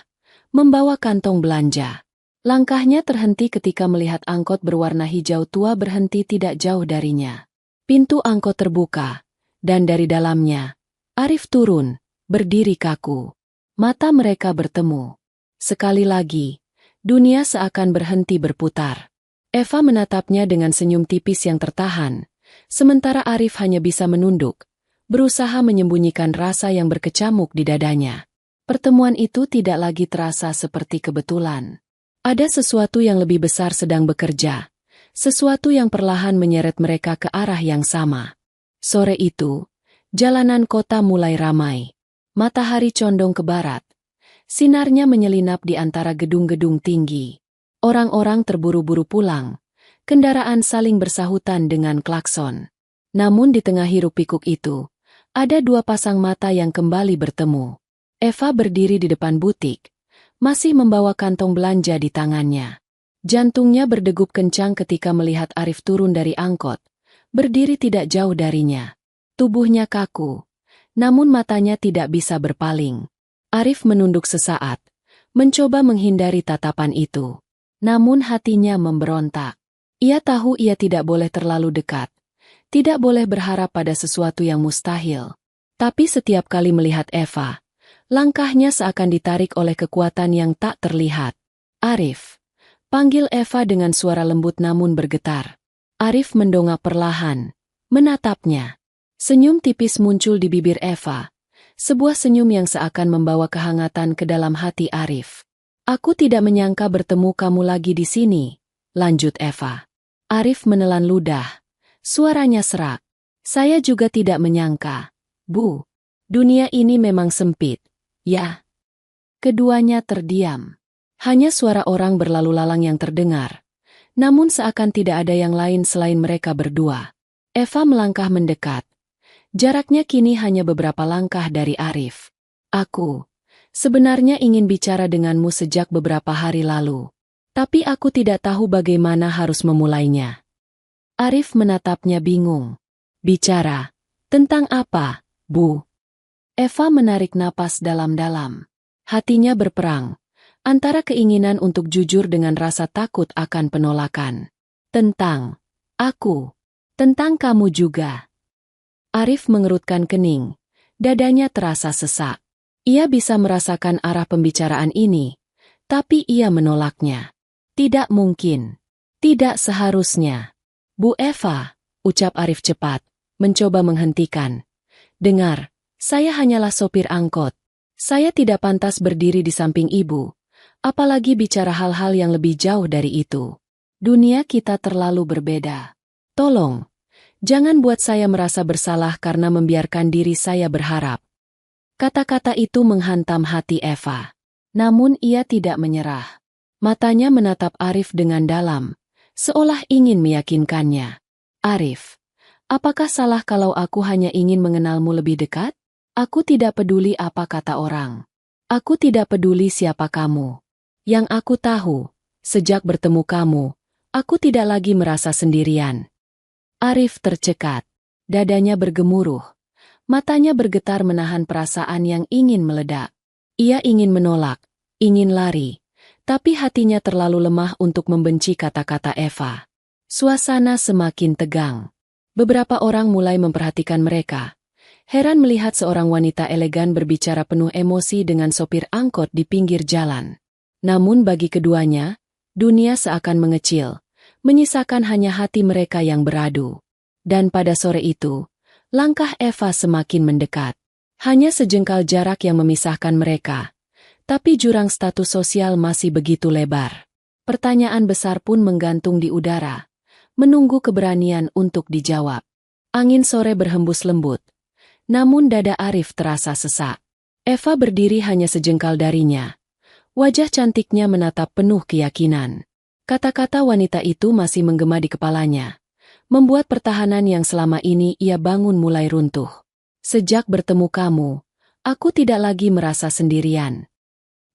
membawa kantong belanja. Langkahnya terhenti ketika melihat angkot berwarna hijau tua berhenti tidak jauh darinya. Pintu angkot terbuka, dan dari dalamnya, Arif turun, berdiri kaku. Mata mereka bertemu. Sekali lagi, dunia seakan berhenti berputar. Eva menatapnya dengan senyum tipis yang tertahan, sementara Arif hanya bisa menunduk, berusaha menyembunyikan rasa yang berkecamuk di dadanya. Pertemuan itu tidak lagi terasa seperti kebetulan. Ada sesuatu yang lebih besar sedang bekerja, sesuatu yang perlahan menyeret mereka ke arah yang sama. Sore itu, jalanan kota mulai ramai. Matahari condong ke barat. Sinarnya menyelinap di antara gedung-gedung tinggi. Orang-orang terburu-buru pulang. Kendaraan saling bersahutan dengan klakson. Namun di tengah hiruk-pikuk itu, ada dua pasang mata yang kembali bertemu. Eva berdiri di depan butik, masih membawa kantong belanja di tangannya. Jantungnya berdegup kencang ketika melihat Arif turun dari angkot, berdiri tidak jauh darinya. Tubuhnya kaku, Namun matanya tidak bisa berpaling. Arif menunduk sesaat, mencoba menghindari tatapan itu. Namun hatinya memberontak. Ia tahu ia tidak boleh terlalu dekat. Tidak boleh berharap pada sesuatu yang mustahil. Tapi setiap kali melihat Eva, langkahnya seakan ditarik oleh kekuatan yang tak terlihat. Arif, panggil Eva dengan suara lembut namun bergetar. Arif mendongak perlahan, menatapnya. Senyum tipis muncul di bibir Eva. Sebuah senyum yang seakan membawa kehangatan ke dalam hati Arif. Aku tidak menyangka bertemu kamu lagi di sini, lanjut Eva. Arif menelan ludah. Suaranya serak. Saya juga tidak menyangka. Bu, dunia ini memang sempit, ya. Keduanya terdiam. Hanya suara orang berlalu lalang yang terdengar. Namun seakan tidak ada yang lain selain mereka berdua. Eva melangkah mendekat. Jaraknya kini hanya beberapa langkah dari Arif. Aku sebenarnya ingin bicara denganmu sejak beberapa hari lalu. Tapi aku tidak tahu bagaimana harus memulainya. Arif menatapnya bingung. Bicara? Tentang apa, Bu? Eva menarik napas dalam-dalam. Hatinya berperang. Antara keinginan untuk jujur dengan rasa takut akan penolakan. Tentang aku. Tentang kamu juga. Arif mengerutkan kening. Dadanya terasa sesak. Ia bisa merasakan arah pembicaraan ini. Tapi ia menolaknya. Tidak mungkin. Tidak seharusnya. Bu Eva, ucap Arif cepat, mencoba menghentikan. Dengar, saya hanyalah sopir angkot. Saya tidak pantas berdiri di samping ibu. Apalagi bicara hal-hal yang lebih jauh dari itu. Dunia kita terlalu berbeda. Tolong, jangan buat saya merasa bersalah karena membiarkan diri saya berharap. Kata-kata itu menghantam hati Eva. Namun ia tidak menyerah. Matanya menatap Arif dengan dalam. Seolah ingin meyakinkannya. Arif, apakah salah kalau aku hanya ingin mengenalmu lebih dekat? Aku tidak peduli apa kata orang. Aku tidak peduli siapa kamu. Yang aku tahu, sejak bertemu kamu, aku tidak lagi merasa sendirian. Arif tercekat. Dadanya bergemuruh. Matanya bergetar menahan perasaan yang ingin meledak. Ia ingin menolak, ingin lari. Tapi hatinya terlalu lemah untuk membenci kata-kata Eva. Suasana semakin tegang. Beberapa orang mulai memperhatikan mereka. Heran melihat seorang wanita elegan berbicara penuh emosi dengan sopir angkot di pinggir jalan. Namun bagi keduanya, dunia seakan mengecil, menyisakan hanya hati mereka yang beradu. Dan pada sore itu, langkah Eva semakin mendekat. Hanya sejengkal jarak yang memisahkan mereka. Tapi jurang status sosial masih begitu lebar. Pertanyaan besar pun menggantung di udara, menunggu keberanian untuk dijawab. Angin sore berhembus lembut. Namun dada Arif terasa sesak. Eva berdiri hanya sejengkal darinya. Wajah cantiknya menatap penuh keyakinan. Kata-kata wanita itu masih menggema di kepalanya. Membuat pertahanan yang selama ini ia bangun mulai runtuh. Sejak bertemu kamu, aku tidak lagi merasa sendirian.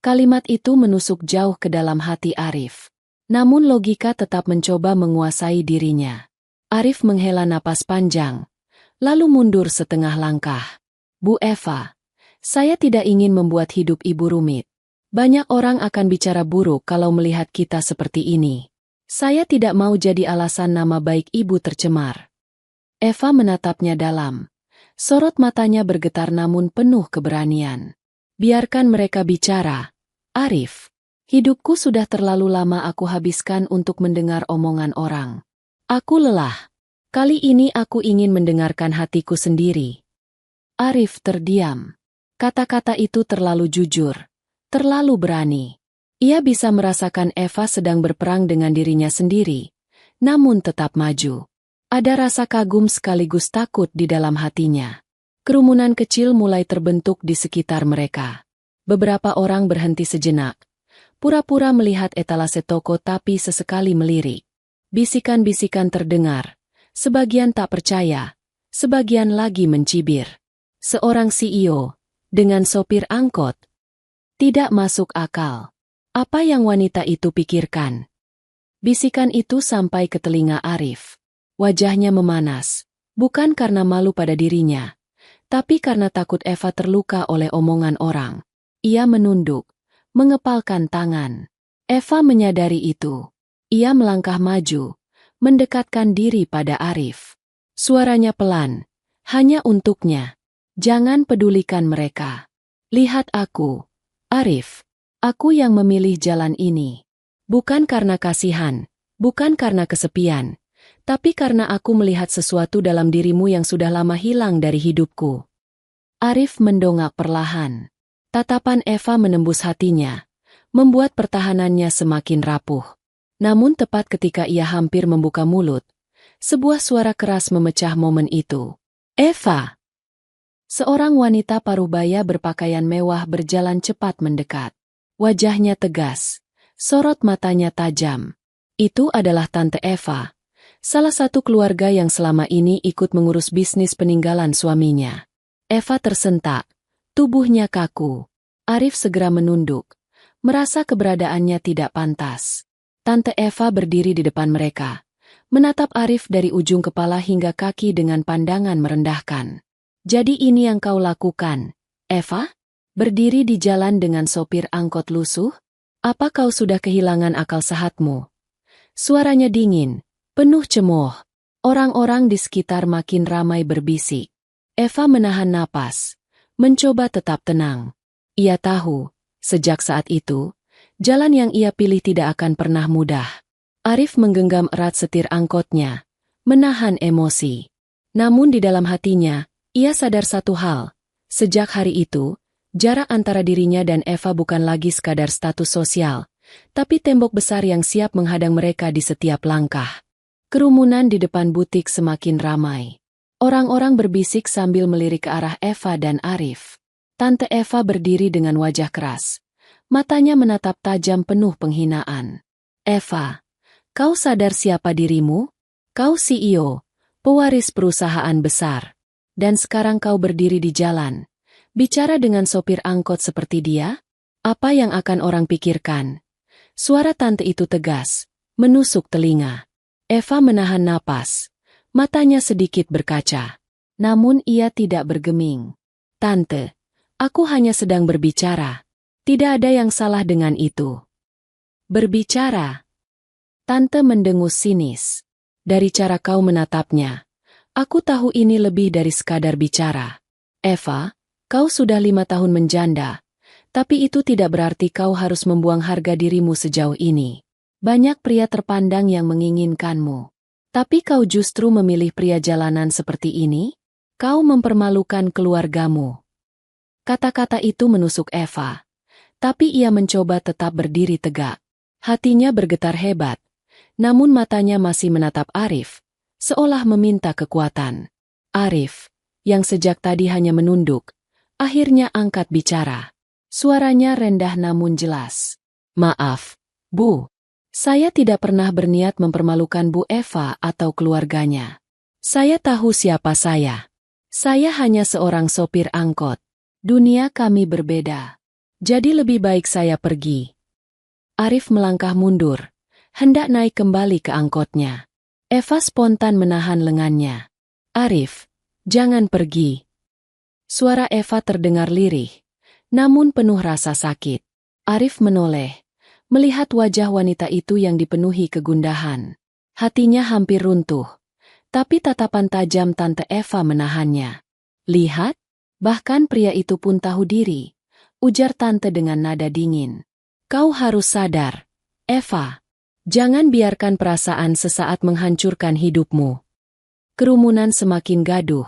Kalimat itu menusuk jauh ke dalam hati Arif. Namun logika tetap mencoba menguasai dirinya. Arif menghela napas panjang, lalu mundur setengah langkah. Bu Eva, saya tidak ingin membuat hidup ibu rumit. Banyak orang akan bicara buruk kalau melihat kita seperti ini. Saya tidak mau jadi alasan nama baik ibu tercemar. Eva menatapnya dalam. Sorot matanya bergetar namun penuh keberanian. Biarkan mereka bicara. Arif, hidupku sudah terlalu lama aku habiskan untuk mendengar omongan orang. Aku lelah. Kali ini aku ingin mendengarkan hatiku sendiri. Arif terdiam. Kata-kata itu terlalu jujur, terlalu berani. Ia bisa merasakan Eva sedang berperang dengan dirinya sendiri, namun tetap maju. Ada rasa kagum sekaligus takut di dalam hatinya. Kerumunan kecil mulai terbentuk di sekitar mereka. Beberapa orang berhenti sejenak. Pura-pura melihat etalase toko tapi sesekali melirik. Bisikan-bisikan terdengar. Sebagian tak percaya. Sebagian lagi mencibir. Seorang CEO, dengan sopir angkot. Tidak masuk akal. Apa yang wanita itu pikirkan? Bisikan itu sampai ke telinga Arif. Wajahnya memanas. Bukan karena malu pada dirinya. Tapi karena takut Eva terluka oleh omongan orang, ia menunduk, mengepalkan tangan. Eva menyadari itu. Ia melangkah maju, mendekatkan diri pada Arif. Suaranya pelan, hanya untuknya. Jangan pedulikan mereka. Lihat aku, Arif. Aku yang memilih jalan ini. Bukan karena kasihan, bukan karena kesepian, tapi karena aku melihat sesuatu dalam dirimu yang sudah lama hilang dari hidupku. Arif mendongak perlahan. Tatapan Eva menembus hatinya, membuat pertahanannya semakin rapuh. Namun tepat ketika ia hampir membuka mulut, sebuah suara keras memecah momen itu. Eva! Seorang wanita parubaya berpakaian mewah berjalan cepat mendekat. Wajahnya tegas, sorot matanya tajam. Itu adalah Tante Eva, salah satu keluarga yang selama ini ikut mengurus bisnis peninggalan suaminya. Eva tersentak, tubuhnya kaku. Arif segera menunduk, merasa keberadaannya tidak pantas. Tante Eva berdiri di depan mereka, menatap Arif dari ujung kepala hingga kaki dengan pandangan merendahkan. Jadi ini yang kau lakukan, Eva? Berdiri di jalan dengan sopir angkot lusuh? Apa kau sudah kehilangan akal sehatmu? Suaranya dingin, penuh cemooh. Orang-orang di sekitar makin ramai berbisik. Eva menahan napas, mencoba tetap tenang. Ia tahu, sejak saat itu, jalan yang ia pilih tidak akan pernah mudah. Arif menggenggam erat setir angkotnya, menahan emosi. Namun di dalam hatinya, ia sadar satu hal. Sejak hari itu, jarak antara dirinya dan Eva bukan lagi sekadar status sosial, tapi tembok besar yang siap menghadang mereka di setiap langkah. Kerumunan di depan butik semakin ramai. Orang-orang berbisik sambil melirik ke arah Eva dan Arif. Tante Eva berdiri dengan wajah keras. Matanya menatap tajam penuh penghinaan. Eva, kau sadar siapa dirimu? Kau CEO, pewaris perusahaan besar. Dan sekarang kau berdiri di jalan. Bicara dengan sopir angkot seperti dia? Apa yang akan orang pikirkan? Suara tante itu tegas, menusuk telinga. Eva menahan napas. Matanya sedikit berkaca. Namun ia tidak bergeming. Tante, aku hanya sedang berbicara. Tidak ada yang salah dengan itu. Berbicara? Tante mendengus sinis. Dari cara kau menatapnya, aku tahu ini lebih dari sekadar bicara. Eva, kau sudah 5 tahun menjanda, tapi itu tidak berarti kau harus membuang harga dirimu sejauh ini. Banyak pria terpandang yang menginginkanmu. Tapi kau justru memilih pria jalanan seperti ini? Kau mempermalukan keluargamu. Kata-kata itu menusuk Eva. Tapi ia mencoba tetap berdiri tegak. Hatinya bergetar hebat. Namun matanya masih menatap Arif, seolah meminta kekuatan. Arif, yang sejak tadi hanya menunduk, akhirnya angkat bicara. Suaranya rendah namun jelas. Maaf, Bu. Saya tidak pernah berniat mempermalukan Bu Eva atau keluarganya. Saya tahu siapa saya. Saya hanya seorang sopir angkot. Dunia kami berbeda. Jadi lebih baik saya pergi. Arif melangkah mundur, hendak naik kembali ke angkotnya. Eva spontan menahan lengannya. Arif, jangan pergi. Suara Eva terdengar lirih, namun penuh rasa sakit. Arif menoleh, melihat wajah wanita itu yang dipenuhi kegundahan. Hatinya hampir runtuh, tapi tatapan tajam Tante Eva menahannya. Lihat, bahkan pria itu pun tahu diri, ujar Tante dengan nada dingin. Kau harus sadar, Eva. Jangan biarkan perasaan sesaat menghancurkan hidupmu. Kerumunan semakin gaduh,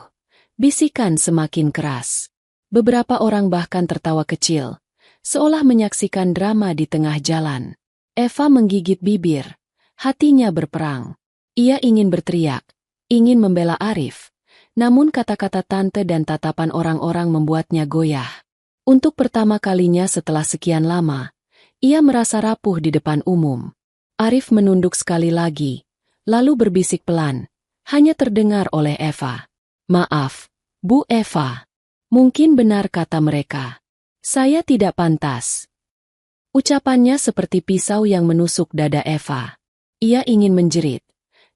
bisikan semakin keras. Beberapa orang bahkan tertawa kecil, seolah menyaksikan drama di tengah jalan. Eva menggigit bibir, hatinya berperang. Ia ingin berteriak, ingin membela Arif, namun kata-kata tante dan tatapan orang-orang membuatnya goyah. Untuk pertama kalinya setelah sekian lama, ia merasa rapuh di depan umum. Arif menunduk sekali lagi, lalu berbisik pelan, hanya terdengar oleh Eva. Maaf, Bu Eva. Mungkin benar kata mereka. Saya tidak pantas. Ucapannya seperti pisau yang menusuk dada Eva. Ia ingin menjerit,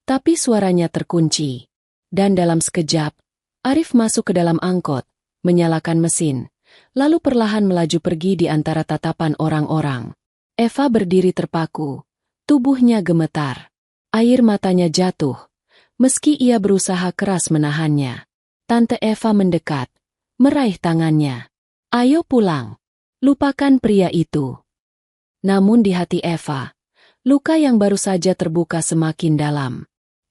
tapi suaranya terkunci. Dan dalam sekejap, Arif masuk ke dalam angkot, menyalakan mesin, lalu perlahan melaju pergi di antara tatapan orang-orang. Eva berdiri terpaku, tubuhnya gemetar. Air matanya jatuh, meski ia berusaha keras menahannya. Tante Eva mendekat, meraih tangannya. "Ayo pulang. Lupakan pria itu." Namun di hati Eva, luka yang baru saja terbuka semakin dalam.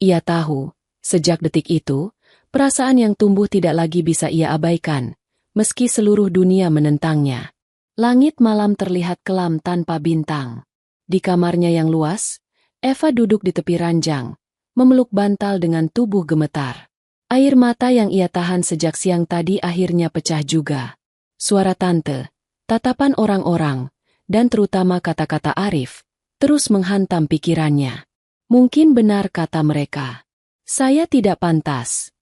Ia tahu, sejak detik itu, perasaan yang tumbuh tidak lagi bisa ia abaikan, meski seluruh dunia menentangnya. Langit malam terlihat kelam tanpa bintang. Di kamarnya yang luas, Eva duduk di tepi ranjang, memeluk bantal dengan tubuh gemetar. Air mata yang ia tahan sejak siang tadi akhirnya pecah juga. Suara tante, tatapan orang-orang, dan terutama kata-kata Arif, terus menghantam pikirannya. Mungkin benar kata mereka. "Saya tidak pantas."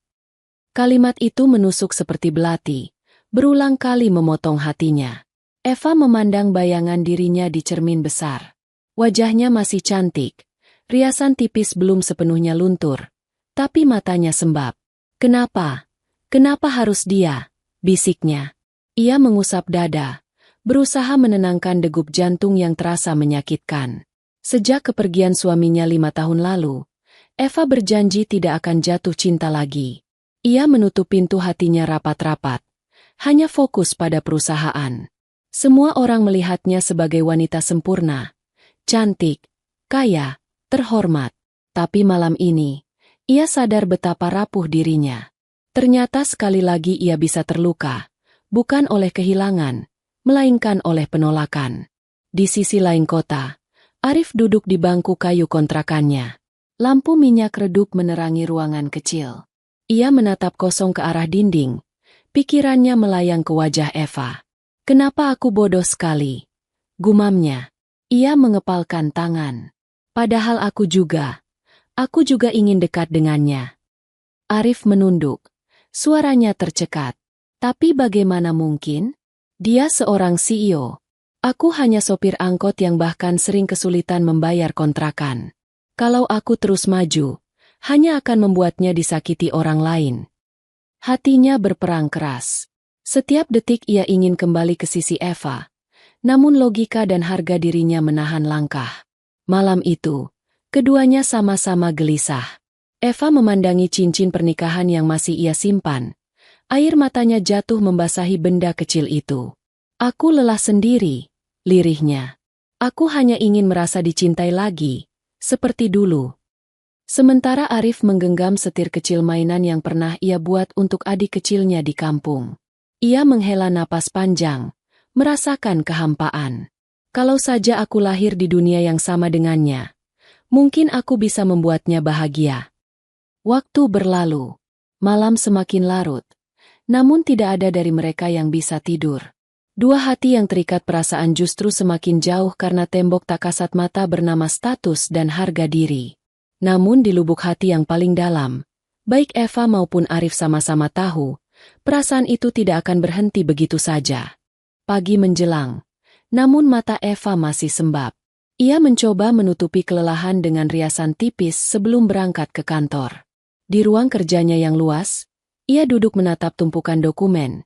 Kalimat itu menusuk seperti belati, berulang kali memotong hatinya. Eva memandang bayangan dirinya di cermin besar. Wajahnya masih cantik, riasan tipis belum sepenuhnya luntur, tapi matanya sembab. "Kenapa? Kenapa harus dia?" bisiknya. Ia mengusap dada, berusaha menenangkan degup jantung yang terasa menyakitkan. Sejak kepergian suaminya 5 tahun lalu, Eva berjanji tidak akan jatuh cinta lagi. Ia menutup pintu hatinya rapat-rapat, hanya fokus pada perusahaan. Semua orang melihatnya sebagai wanita sempurna, cantik, kaya, terhormat. Tapi malam ini, ia sadar betapa rapuh dirinya. Ternyata sekali lagi ia bisa terluka, bukan oleh kehilangan, melainkan oleh penolakan. Di sisi lain kota, Arif duduk di bangku kayu kontrakannya. Lampu minyak redup menerangi ruangan kecil. Ia menatap kosong ke arah dinding. Pikirannya melayang ke wajah Eva. "Kenapa aku bodoh sekali?" gumamnya. Ia mengepalkan tangan. "Padahal aku juga ingin dekat dengannya." Arif menunduk. Suaranya tercekat. "Tapi bagaimana mungkin? Dia seorang CEO. Aku hanya sopir angkot yang bahkan sering kesulitan membayar kontrakan. Kalau aku terus maju, hanya akan membuatnya disakiti orang lain." Hatinya berperang keras. Setiap detik ia ingin kembali ke sisi Eva, namun logika dan harga dirinya menahan langkah. Malam itu, keduanya sama-sama gelisah. Eva memandangi cincin pernikahan yang masih ia simpan. Air matanya jatuh membasahi benda kecil itu. "Aku lelah sendiri," lirihnya. "Aku hanya ingin merasa dicintai lagi, seperti dulu." Sementara Arif menggenggam setir kecil mainan yang pernah ia buat untuk adik kecilnya di kampung. Ia menghela napas panjang, merasakan kehampaan. "Kalau saja aku lahir di dunia yang sama dengannya, mungkin aku bisa membuatnya bahagia." Waktu berlalu, malam semakin larut, namun tidak ada dari mereka yang bisa tidur. Dua hati yang terikat perasaan justru semakin jauh karena tembok tak kasat mata bernama status dan harga diri. Namun di lubuk hati yang paling dalam, baik Eva maupun Arif sama-sama tahu, perasaan itu tidak akan berhenti begitu saja. Pagi menjelang, namun mata Eva masih sembab. Ia mencoba menutupi kelelahan dengan riasan tipis sebelum berangkat ke kantor. Di ruang kerjanya yang luas, ia duduk menatap tumpukan dokumen,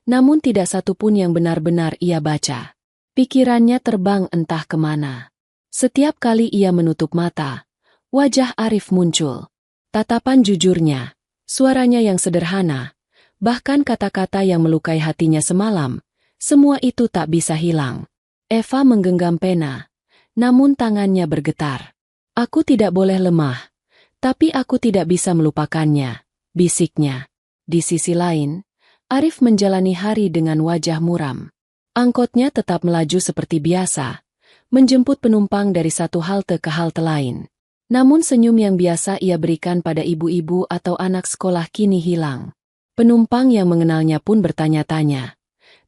namun tidak satu pun yang benar-benar ia baca. Pikirannya terbang entah kemana. Setiap kali ia menutup mata, wajah Arif muncul. Tatapan jujurnya, suaranya yang sederhana, bahkan kata-kata yang melukai hatinya semalam, semua itu tak bisa hilang. Eva menggenggam pena, namun tangannya bergetar. "Aku tidak boleh lemah, tapi aku tidak bisa melupakannya," bisiknya. Di sisi lain, Arif menjalani hari dengan wajah muram. Angkotnya tetap melaju seperti biasa, menjemput penumpang dari satu halte ke halte lain. Namun senyum yang biasa ia berikan pada ibu-ibu atau anak sekolah kini hilang. Penumpang yang mengenalnya pun bertanya-tanya.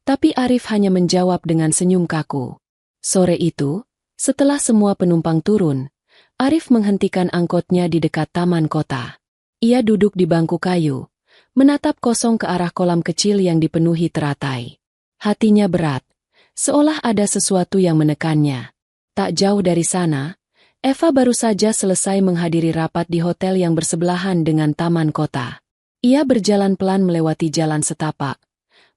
Tapi Arif hanya menjawab dengan senyum kaku. Sore itu, setelah semua penumpang turun, Arif menghentikan angkotnya di dekat taman kota. Ia duduk di bangku kayu, menatap kosong ke arah kolam kecil yang dipenuhi teratai. Hatinya berat, seolah ada sesuatu yang menekannya. Tak jauh dari sana, Eva baru saja selesai menghadiri rapat di hotel yang bersebelahan dengan taman kota. Ia berjalan pelan melewati jalan setapak,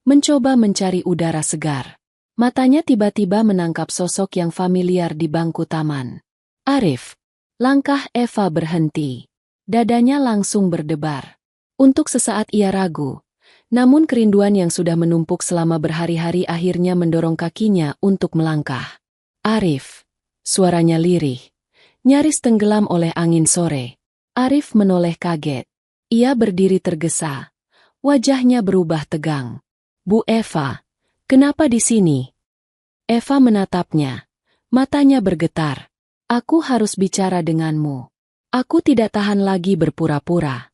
mencoba mencari udara segar. Matanya tiba-tiba menangkap sosok yang familiar di bangku taman. Arif. Langkah Eva berhenti. Dadanya langsung berdebar. Untuk sesaat ia ragu. Namun kerinduan yang sudah menumpuk selama berhari-hari akhirnya mendorong kakinya untuk melangkah. Arif. Suaranya lirih. Nyaris tenggelam oleh angin sore. Arif menoleh kaget. Ia berdiri tergesa. Wajahnya berubah tegang. Bu Eva. Kenapa di sini? Eva menatapnya. Matanya bergetar. Aku harus bicara denganmu. Aku tidak tahan lagi berpura-pura.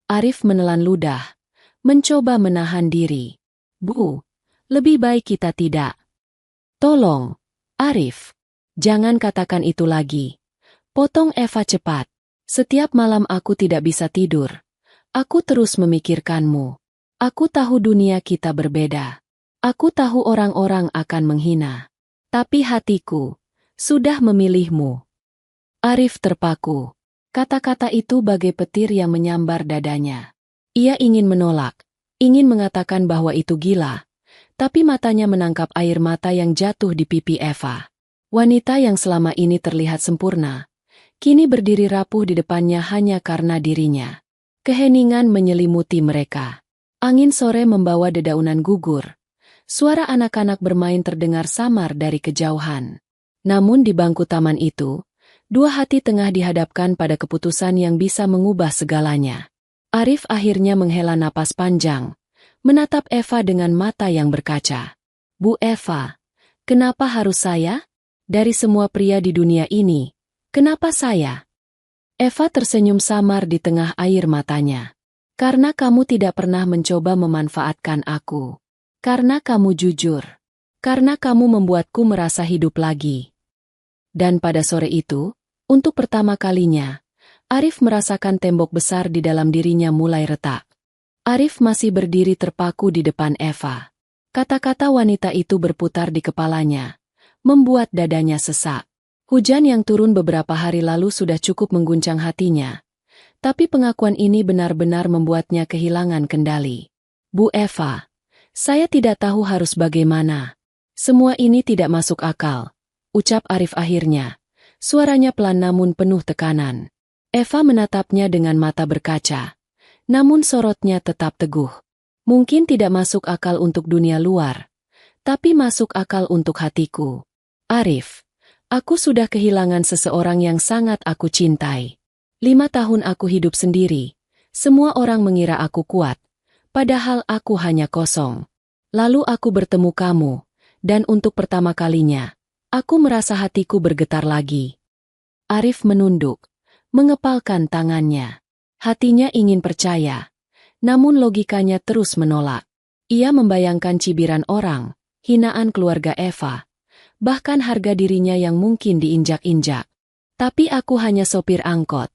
Arif menelan ludah. Mencoba menahan diri. Bu, lebih baik kita tidak. Tolong, Arif. Jangan katakan itu lagi. Potong Eva cepat. Setiap malam aku tidak bisa tidur. Aku terus memikirkanmu. Aku tahu dunia kita berbeda. Aku tahu orang-orang akan menghina. Tapi hatiku sudah memilihmu. Arif terpaku. Kata-kata itu bagai petir yang menyambar dadanya. Ia ingin menolak, ingin mengatakan bahwa itu gila. Tapi matanya menangkap air mata yang jatuh di pipi Eva. Wanita yang selama ini terlihat sempurna, kini berdiri rapuh di depannya hanya karena dirinya. Keheningan menyelimuti mereka. Angin sore membawa dedaunan gugur. Suara anak-anak bermain terdengar samar dari kejauhan. Namun di bangku taman itu, dua hati tengah dihadapkan pada keputusan yang bisa mengubah segalanya. Arif akhirnya menghela napas panjang, menatap Eva dengan mata yang berkaca. Bu Eva, kenapa harus saya? Dari semua pria di dunia ini, kenapa saya? Eva tersenyum samar di tengah air matanya. Karena kamu tidak pernah mencoba memanfaatkan aku. Karena kamu jujur. Karena kamu membuatku merasa hidup lagi. Dan pada sore itu, untuk pertama kalinya, Arif merasakan tembok besar di dalam dirinya mulai retak. Arif masih berdiri terpaku di depan Eva. Kata-kata wanita itu berputar di kepalanya, membuat dadanya sesak. Hujan yang turun beberapa hari lalu sudah cukup mengguncang hatinya. Tapi pengakuan ini benar-benar membuatnya kehilangan kendali. Bu Eva, saya tidak tahu harus bagaimana. Semua ini tidak masuk akal, ucap Arif akhirnya. Suaranya pelan namun penuh tekanan. Eva menatapnya dengan mata berkaca. Namun sorotnya tetap teguh. Mungkin tidak masuk akal untuk dunia luar, tapi masuk akal untuk hatiku. Arif, aku sudah kehilangan seseorang yang sangat aku cintai. 5 tahun aku hidup sendiri. Semua orang mengira aku kuat. Padahal aku hanya kosong. Lalu aku bertemu kamu, dan untuk pertama kalinya, aku merasa hatiku bergetar lagi. Arif menunduk, mengepalkan tangannya. Hatinya ingin percaya, namun logikanya terus menolak. Ia membayangkan cibiran orang, hinaan keluarga Eva, bahkan harga dirinya yang mungkin diinjak-injak. Tapi aku hanya sopir angkot.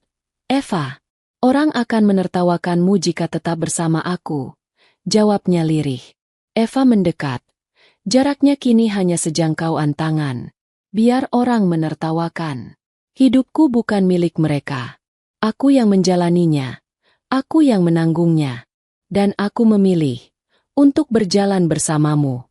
Eva, orang akan menertawakanmu jika tetap bersama aku, jawabnya lirih. Eva mendekat. Jaraknya kini hanya sejangkauan tangan. Biar orang menertawakan. Hidupku bukan milik mereka. Aku yang menjalaninya. Aku yang menanggungnya. Dan aku memilih untuk berjalan bersamamu.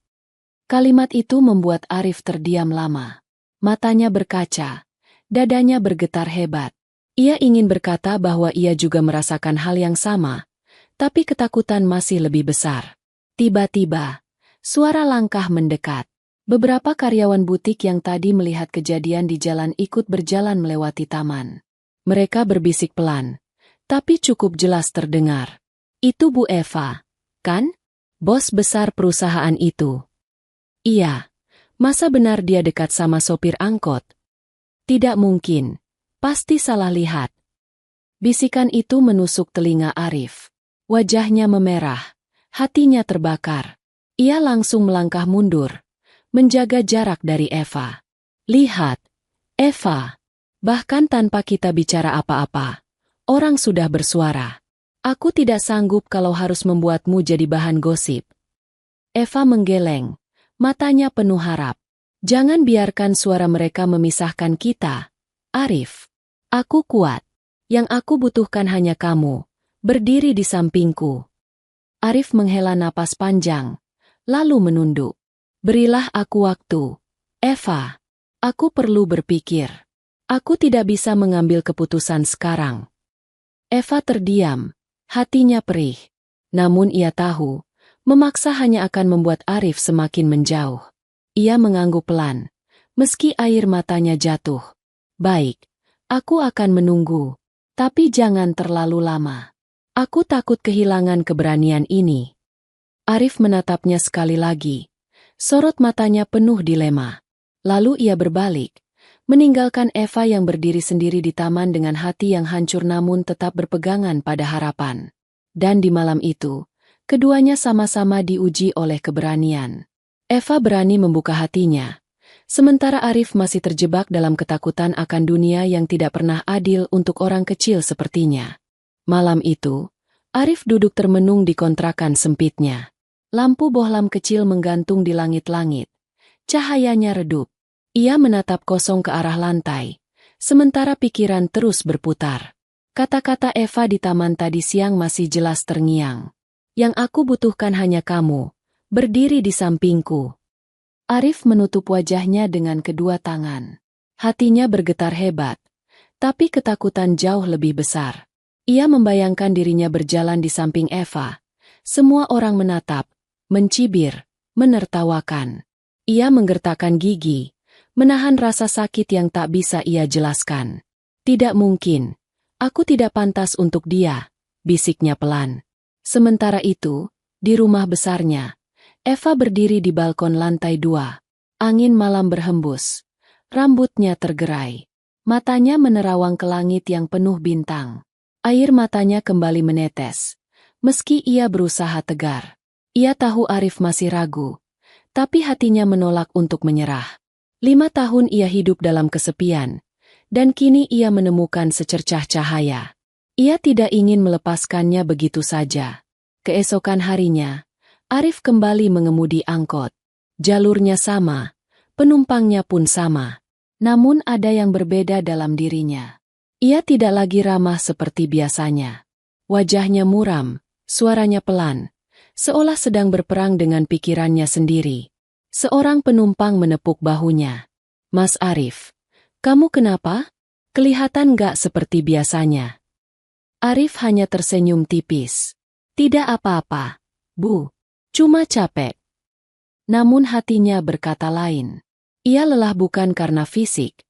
Kalimat itu membuat Arif terdiam lama. Matanya berkaca. Dadanya bergetar hebat. Ia ingin berkata bahwa ia juga merasakan hal yang sama. Tapi ketakutan masih lebih besar. Tiba-tiba, suara langkah mendekat. Beberapa karyawan butik yang tadi melihat kejadian di jalan ikut berjalan melewati taman. Mereka berbisik pelan, tapi cukup jelas terdengar. Itu Bu Eva, kan? Bos besar perusahaan itu. Iya. Masa benar dia dekat sama sopir angkot? Tidak mungkin. Pasti salah lihat. Bisikan itu menusuk telinga Arif. Wajahnya memerah. Hatinya terbakar. Ia langsung melangkah mundur, menjaga jarak dari Eva. Lihat, Eva. Bahkan tanpa kita bicara apa-apa, orang sudah bersuara. Aku tidak sanggup kalau harus membuatmu jadi bahan gosip. Eva menggeleng, matanya penuh harap. Jangan biarkan suara mereka memisahkan kita, Arif. Aku kuat. Yang aku butuhkan hanya kamu, berdiri di sampingku. Arif menghela napas panjang, lalu menunduk. Berilah aku waktu, Eva. Aku perlu berpikir. Aku tidak bisa mengambil keputusan sekarang. Eva terdiam, hatinya perih. Namun ia tahu, memaksa hanya akan membuat Arif semakin menjauh. Ia mengangguk pelan, meski air matanya jatuh. Baik, aku akan menunggu, tapi jangan terlalu lama. Aku takut kehilangan keberanian ini. Arif menatapnya sekali lagi. Sorot matanya penuh dilema. Lalu ia berbalik, meninggalkan Eva yang berdiri sendiri di taman dengan hati yang hancur namun tetap berpegangan pada harapan. Dan di malam itu, keduanya sama-sama diuji oleh keberanian. Eva berani membuka hatinya, sementara Arif masih terjebak dalam ketakutan akan dunia yang tidak pernah adil untuk orang kecil sepertinya. Malam itu, Arif duduk termenung di kontrakan sempitnya. Lampu bohlam kecil menggantung di langit-langit. Cahayanya redup. Ia menatap kosong ke arah lantai, sementara pikiran terus berputar. Kata-kata Eva di taman tadi siang masih jelas terngiang. Yang aku butuhkan hanya kamu, berdiri di sampingku. Arif menutup wajahnya dengan kedua tangan. Hatinya bergetar hebat, tapi ketakutan jauh lebih besar. Ia membayangkan dirinya berjalan di samping Eva. Semua orang menatap, mencibir, menertawakan. Ia menggertakkan gigi, menahan rasa sakit yang tak bisa ia jelaskan. Tidak mungkin, aku tidak pantas untuk dia, bisiknya pelan. Sementara itu, di rumah besarnya, Eva berdiri di balkon lantai 2. Angin malam berhembus. Rambutnya tergerai. Matanya menerawang ke langit yang penuh bintang. Air matanya kembali menetes. Meski ia berusaha tegar. Ia tahu Arif masih ragu. Tapi hatinya menolak untuk menyerah. 5 tahun ia hidup dalam kesepian. Dan kini ia menemukan secercah cahaya. Ia tidak ingin melepaskannya begitu saja. Keesokan harinya, Arif kembali mengemudi angkot. Jalurnya sama, penumpangnya pun sama. Namun ada yang berbeda dalam dirinya. Ia tidak lagi ramah seperti biasanya. Wajahnya muram, suaranya pelan, seolah sedang berperang dengan pikirannya sendiri. Seorang penumpang menepuk bahunya. Mas Arif, kamu kenapa? Kelihatan gak seperti biasanya. Arif hanya tersenyum tipis. Tidak apa-apa, Bu. Cuma capek. Namun hatinya berkata lain. Ia lelah bukan karena fisik,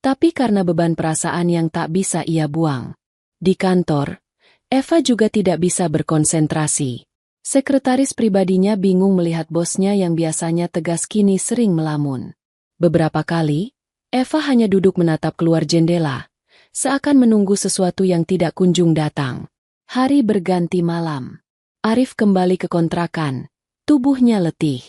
tapi karena beban perasaan yang tak bisa ia buang. Di kantor, Eva juga tidak bisa berkonsentrasi. Sekretaris pribadinya bingung melihat bosnya yang biasanya tegas kini sering melamun. Beberapa kali, Eva hanya duduk menatap keluar jendela, seakan menunggu sesuatu yang tidak kunjung datang. Hari berganti malam. Arif kembali ke kontrakan, tubuhnya letih.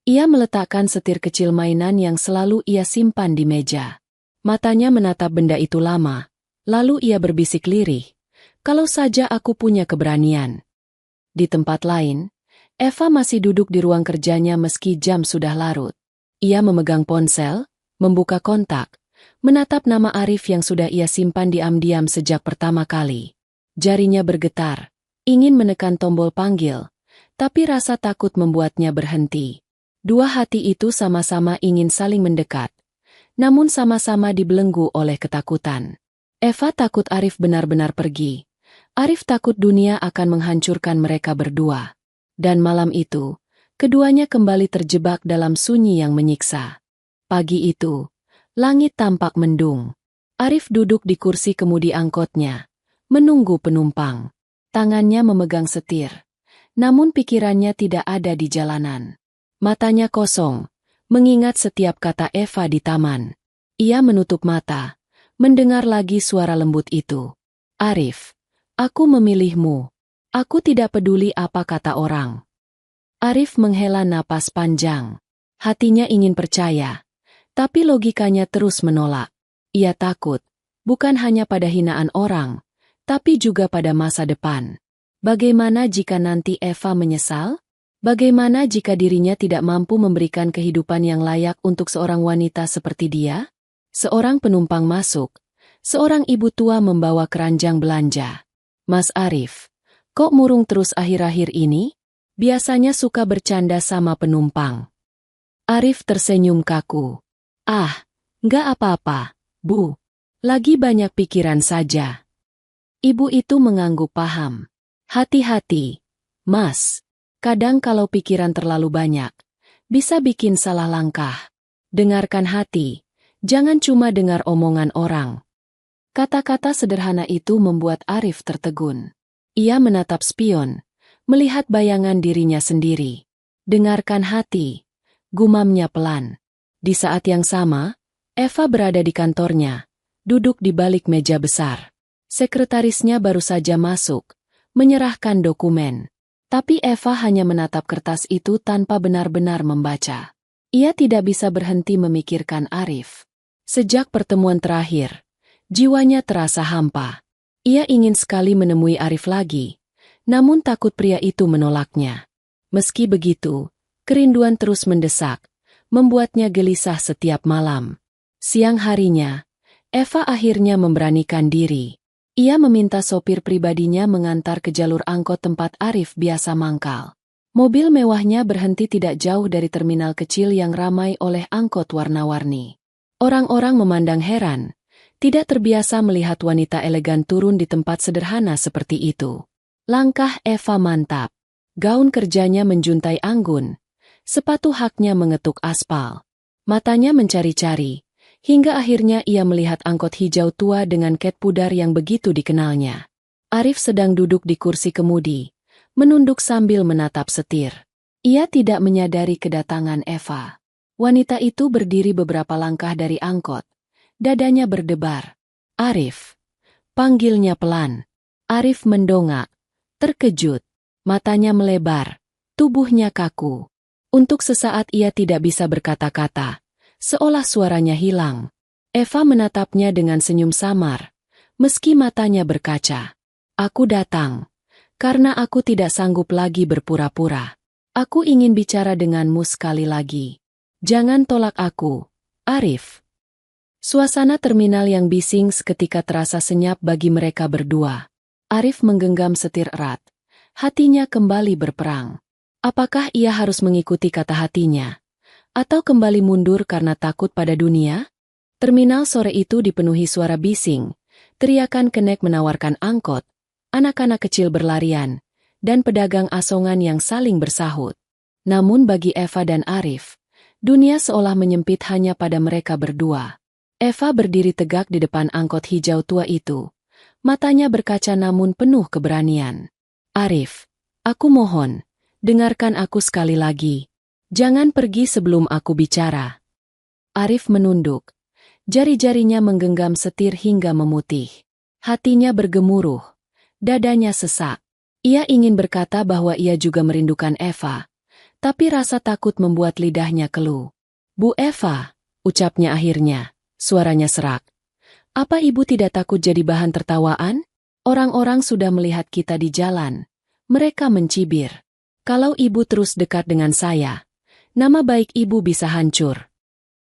Ia meletakkan setir kecil mainan yang selalu ia simpan di meja. Matanya menatap benda itu lama, lalu ia berbisik lirih, kalau saja aku punya keberanian. Di tempat lain, Eva masih duduk di ruang kerjanya meski jam sudah larut. Ia memegang ponsel, membuka kontak, menatap nama Arif yang sudah ia simpan diam-diam sejak pertama kali. Jarinya bergetar, ingin menekan tombol panggil, tapi rasa takut membuatnya berhenti. Dua hati itu sama-sama ingin saling mendekat, namun sama-sama dibelenggu oleh ketakutan. Eva takut Arif benar-benar pergi. Arif takut dunia akan menghancurkan mereka berdua. Dan malam itu, keduanya kembali terjebak dalam sunyi yang menyiksa. Pagi itu, langit tampak mendung. Arif duduk di kursi kemudi angkotnya, menunggu penumpang. Tangannya memegang setir. Namun pikirannya tidak ada di jalanan. Matanya kosong, mengingat setiap kata Eva di taman. Ia menutup mata, mendengar lagi suara lembut itu. Arif, aku memilihmu. Aku tidak peduli apa kata orang. Arif menghela napas panjang. Hatinya ingin percaya, tapi logikanya terus menolak. Ia takut, bukan hanya pada hinaan orang, tapi juga pada masa depan. Bagaimana jika nanti Eva menyesal? Bagaimana jika dirinya tidak mampu memberikan kehidupan yang layak untuk seorang wanita seperti dia? Seorang penumpang masuk. Seorang ibu tua membawa keranjang belanja. Mas Arif, kok murung terus akhir-akhir ini? Biasanya suka bercanda sama penumpang. Arif tersenyum kaku. Ah, nggak apa-apa, Bu. Lagi banyak pikiran saja. Ibu itu mengangguk paham. Hati-hati, Mas. Kadang kalau pikiran terlalu banyak, bisa bikin salah langkah. Dengarkan hati, jangan cuma dengar omongan orang. Kata-kata sederhana itu membuat Arif tertegun. Ia menatap spion, melihat bayangan dirinya sendiri. Dengarkan hati, gumamnya pelan. Di saat yang sama, Eva berada di kantornya, duduk di balik meja besar. Sekretarisnya baru saja masuk, menyerahkan dokumen. Tapi Eva hanya menatap kertas itu tanpa benar-benar membaca. Ia tidak bisa berhenti memikirkan Arif. Sejak pertemuan terakhir, jiwanya terasa hampa. Ia ingin sekali menemui Arif lagi, namun takut pria itu menolaknya. Meski begitu, kerinduan terus mendesak, membuatnya gelisah setiap malam. Siang harinya, Eva akhirnya memberanikan diri. Ia meminta sopir pribadinya mengantar ke jalur angkot tempat Arif biasa mangkal. Mobil mewahnya berhenti tidak jauh dari terminal kecil yang ramai oleh angkot warna-warni. Orang-orang memandang heran, tidak terbiasa melihat wanita elegan turun di tempat sederhana seperti itu. Langkah Eva mantap. Gaun kerjanya menjuntai anggun. Sepatu haknya mengetuk aspal. Matanya mencari-cari, hingga akhirnya ia melihat angkot hijau tua dengan cat pudar yang begitu dikenalnya. Arif sedang duduk di kursi kemudi, menunduk sambil menatap setir. Ia tidak menyadari kedatangan Eva. Wanita itu berdiri beberapa langkah dari angkot. Dadanya berdebar. Arif. Panggilnya pelan. Arif mendongak. Terkejut. Matanya melebar. Tubuhnya kaku. Untuk sesaat ia tidak bisa berkata-kata. Seolah suaranya hilang. Eva menatapnya dengan senyum samar. Meski matanya berkaca. Aku datang. Karena aku tidak sanggup lagi berpura-pura. Aku ingin bicara denganmu sekali lagi. Jangan tolak aku, Arif. Suasana terminal yang bising seketika terasa senyap bagi mereka berdua. Arif menggenggam setir erat. Hatinya kembali berperang. Apakah ia harus mengikuti kata hatinya? Atau kembali mundur karena takut pada dunia? Terminal sore itu dipenuhi suara bising. Teriakan kenek menawarkan angkot. Anak-anak kecil berlarian. Dan pedagang asongan yang saling bersahut. Namun bagi Eva dan Arif, dunia seolah menyempit hanya pada mereka berdua. Eva berdiri tegak di depan angkot hijau tua itu. Matanya berkaca namun penuh keberanian. Arif, aku mohon, dengarkan aku sekali lagi. Jangan pergi sebelum aku bicara. Arif menunduk. Jari-jarinya menggenggam setir hingga memutih. Hatinya bergemuruh. Dadanya sesak. Ia ingin berkata bahwa ia juga merindukan Eva. Tapi rasa takut membuat lidahnya keluh. Bu Eva, ucapnya akhirnya. Suaranya serak. Apa ibu tidak takut jadi bahan tertawaan? Orang-orang sudah melihat kita di jalan. Mereka mencibir. Kalau ibu terus dekat dengan saya, nama baik ibu bisa hancur.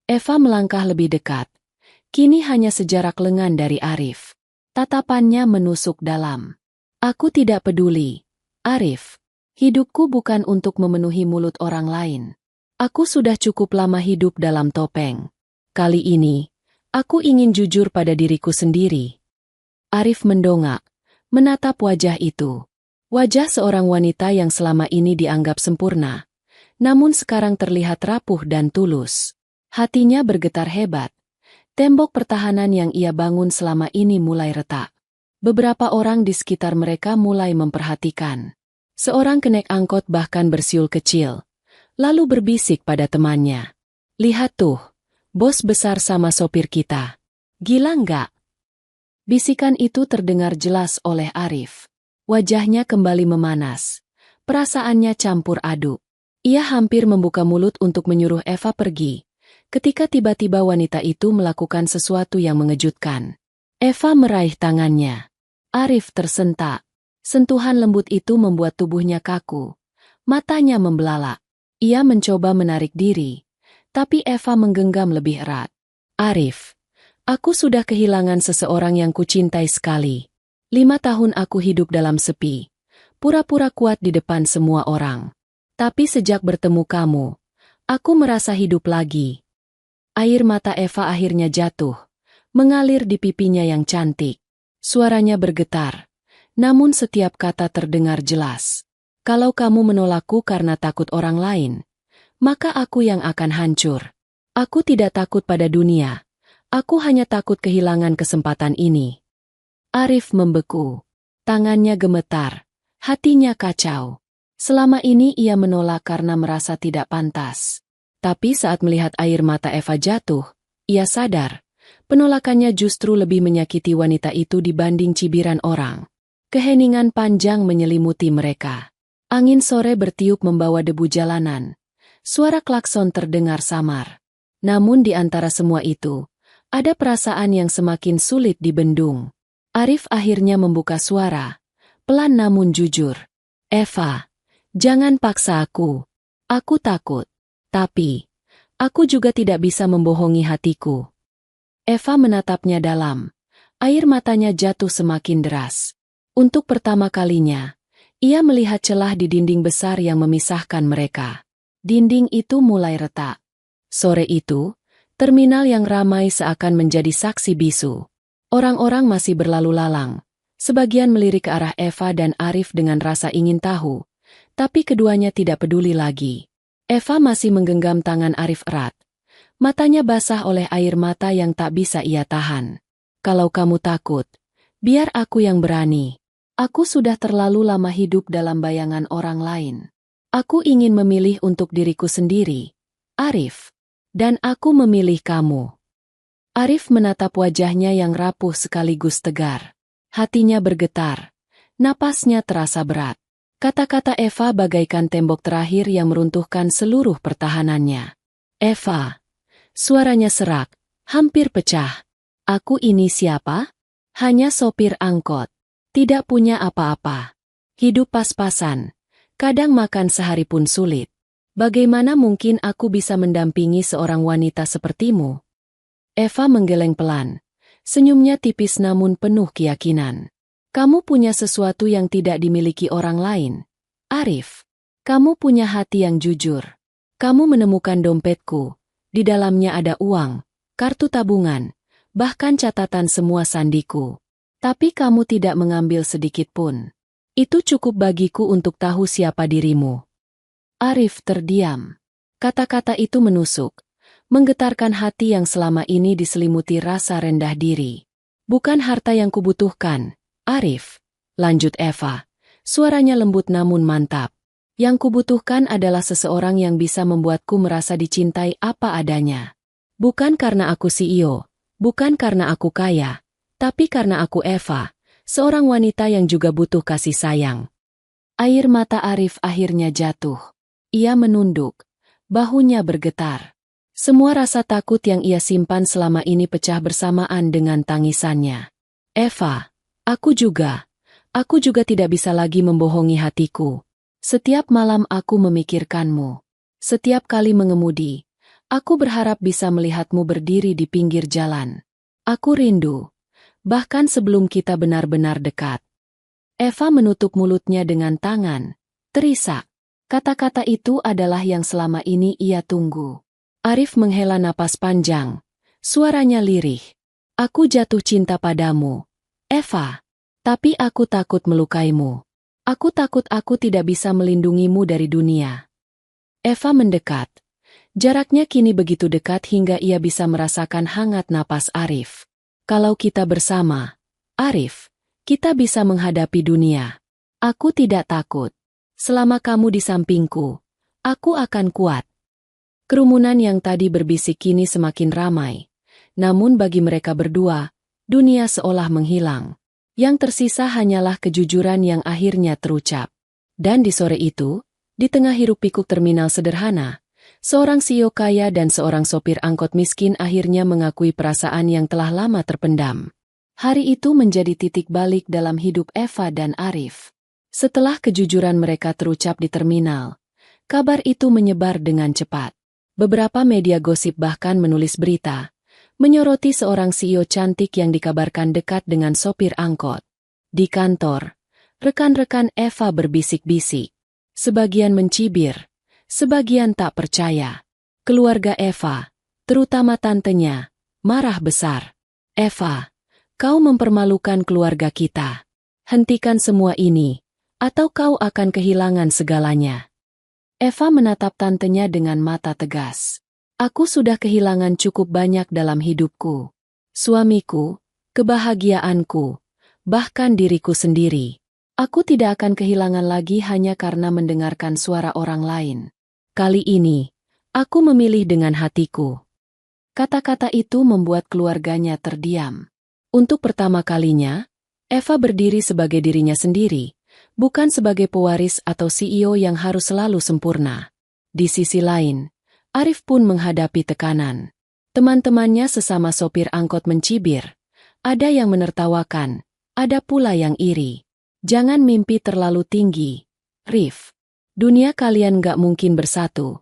Eva melangkah lebih dekat. Kini hanya sejarak lengan dari Arif. Tatapannya menusuk dalam. Aku tidak peduli, Arif. Hidupku bukan untuk memenuhi mulut orang lain. Aku sudah cukup lama hidup dalam topeng. Kali ini, aku ingin jujur pada diriku sendiri. Arif mendongak, menatap wajah itu. Wajah seorang wanita yang selama ini dianggap sempurna, namun sekarang terlihat rapuh dan tulus. Hatinya bergetar hebat. Tembok pertahanan yang ia bangun selama ini mulai retak. Beberapa orang di sekitar mereka mulai memperhatikan. Seorang kenek angkot bahkan bersiul kecil, lalu berbisik pada temannya. Lihat tuh. Bos besar sama sopir kita. Gila nggak? Bisikan itu terdengar jelas oleh Arif. Wajahnya kembali memanas. Perasaannya campur aduk. Ia hampir membuka mulut untuk menyuruh Eva pergi. Ketika tiba-tiba wanita itu melakukan sesuatu yang mengejutkan. Eva meraih tangannya. Arif tersentak. Sentuhan lembut itu membuat tubuhnya kaku. Matanya membelalak. Ia mencoba menarik diri. Tapi Eva menggenggam lebih erat. Arif, aku sudah kehilangan seseorang yang kucintai sekali. 5 tahun aku hidup dalam sepi. pura-pura kuat di depan semua orang. Tapi sejak bertemu kamu, aku merasa hidup lagi. Air mata Eva akhirnya jatuh, mengalir di pipinya yang cantik. Suaranya bergetar, namun setiap kata terdengar jelas. Kalau kamu menolakku karena takut orang lain, maka aku yang akan hancur. Aku tidak takut pada dunia, aku hanya takut kehilangan kesempatan ini. Arif membeku, tangannya gemetar, hatinya kacau. Selama ini ia menolak karena merasa tidak pantas. Tapi saat melihat air mata Eva jatuh, ia sadar, penolakannya justru lebih menyakiti wanita itu dibanding cibiran orang. Keheningan panjang menyelimuti mereka. Angin sore bertiup membawa debu jalanan. Suara klakson terdengar samar. Namun di antara semua itu, ada perasaan yang semakin sulit dibendung. Arif akhirnya membuka suara, pelan namun jujur. Eva, jangan paksa aku. Aku takut. Tapi, aku juga tidak bisa membohongi hatiku. Eva menatapnya dalam. Air matanya jatuh semakin deras. Untuk pertama kalinya, ia melihat celah di dinding besar yang memisahkan mereka. Dinding itu mulai retak. Sore itu, terminal yang ramai seakan menjadi saksi bisu. Orang-orang masih berlalu lalang. Sebagian melirik ke arah Eva dan Arif dengan rasa ingin tahu. Tapi keduanya tidak peduli lagi. Eva masih menggenggam tangan Arif erat. Matanya basah oleh air mata yang tak bisa ia tahan. Kalau kamu takut, biar aku yang berani. Aku sudah terlalu lama hidup dalam bayangan orang lain. Aku ingin memilih untuk diriku sendiri, Arif. Dan aku memilih kamu. Arif menatap wajahnya yang rapuh sekaligus tegar. Hatinya bergetar. Napasnya terasa berat. Kata-kata Eva bagaikan tembok terakhir yang meruntuhkan seluruh pertahanannya. Eva. Suaranya serak, hampir pecah. Aku ini siapa? Hanya sopir angkot. Tidak punya apa-apa. Hidup pas-pasan. Kadang makan sehari pun sulit. Bagaimana mungkin aku bisa mendampingi seorang wanita sepertimu? Eva menggeleng pelan. Senyumnya tipis namun penuh keyakinan. Kamu punya sesuatu yang tidak dimiliki orang lain. Arif. Kamu punya hati yang jujur. Kamu menemukan dompetku. Di dalamnya ada uang, kartu tabungan, bahkan catatan semua sandiku. Tapi kamu tidak mengambil sedikit pun. Itu cukup bagiku untuk tahu siapa dirimu. Arif terdiam. Kata-kata itu menusuk, menggetarkan hati yang selama ini diselimuti rasa rendah diri. Bukan harta yang kubutuhkan, Arif, lanjut Eva. Suaranya lembut namun mantap. Yang kubutuhkan adalah seseorang yang bisa membuatku merasa dicintai apa adanya. Bukan karena aku CEO, bukan karena aku kaya, tapi karena aku Eva, seorang wanita yang juga butuh kasih sayang. Air mata Arif akhirnya jatuh. Ia menunduk, bahunya bergetar. Semua rasa takut yang ia simpan selama ini pecah bersamaan dengan tangisannya. Eva, aku juga tidak bisa lagi membohongi hatiku. Setiap malam aku memikirkanmu. Setiap kali mengemudi, aku berharap bisa melihatmu berdiri di pinggir jalan. Aku rindu. Bahkan sebelum kita benar-benar dekat. Eva menutup mulutnya dengan tangan. Terisak. Kata-kata itu adalah yang selama ini ia tunggu. Arif menghela napas panjang. Suaranya lirih. Aku jatuh cinta padamu, Eva. Tapi aku takut melukaimu. Aku takut aku tidak bisa melindungimu dari dunia. Eva mendekat. Jaraknya kini begitu dekat hingga ia bisa merasakan hangat napas Arif. Kalau kita bersama, Arif, kita bisa menghadapi dunia. Aku tidak takut. Selama kamu di sampingku, aku akan kuat. Kerumunan yang tadi berbisik kini semakin ramai. Namun bagi mereka berdua, dunia seolah menghilang. Yang tersisa hanyalah kejujuran yang akhirnya terucap. Dan di sore itu, di tengah hiruk-pikuk terminal sederhana, seorang CEO kaya dan seorang sopir angkot miskin akhirnya mengakui perasaan yang telah lama terpendam. Hari itu menjadi titik balik dalam hidup Eva dan Arif. Setelah kejujuran mereka terucap di terminal, kabar itu menyebar dengan cepat. Beberapa media gosip bahkan menulis berita, menyoroti seorang CEO cantik yang dikabarkan dekat dengan sopir angkot. Di kantor, Rekan-rekan Eva berbisik-bisik. Sebagian mencibir, sebagian tak percaya. Keluarga Eva, terutama tantenya, marah besar. Eva, kau mempermalukan keluarga kita. Hentikan semua ini, atau kau akan kehilangan segalanya. Eva menatap tantenya dengan mata tegas. Aku sudah kehilangan cukup banyak dalam hidupku. Suamiku, kebahagiaanku, bahkan diriku sendiri. Aku tidak akan kehilangan lagi hanya karena mendengarkan suara orang lain. Kali ini, aku memilih dengan hatiku. Kata-kata itu membuat keluarganya terdiam. Untuk pertama kalinya, Eva berdiri sebagai dirinya sendiri, bukan sebagai pewaris atau CEO yang harus selalu sempurna. Di sisi lain, Arif pun menghadapi tekanan. Teman-temannya sesama sopir angkot mencibir. Ada yang menertawakan, ada pula yang iri. Jangan mimpi terlalu tinggi, Rif. Dunia kalian gak mungkin bersatu,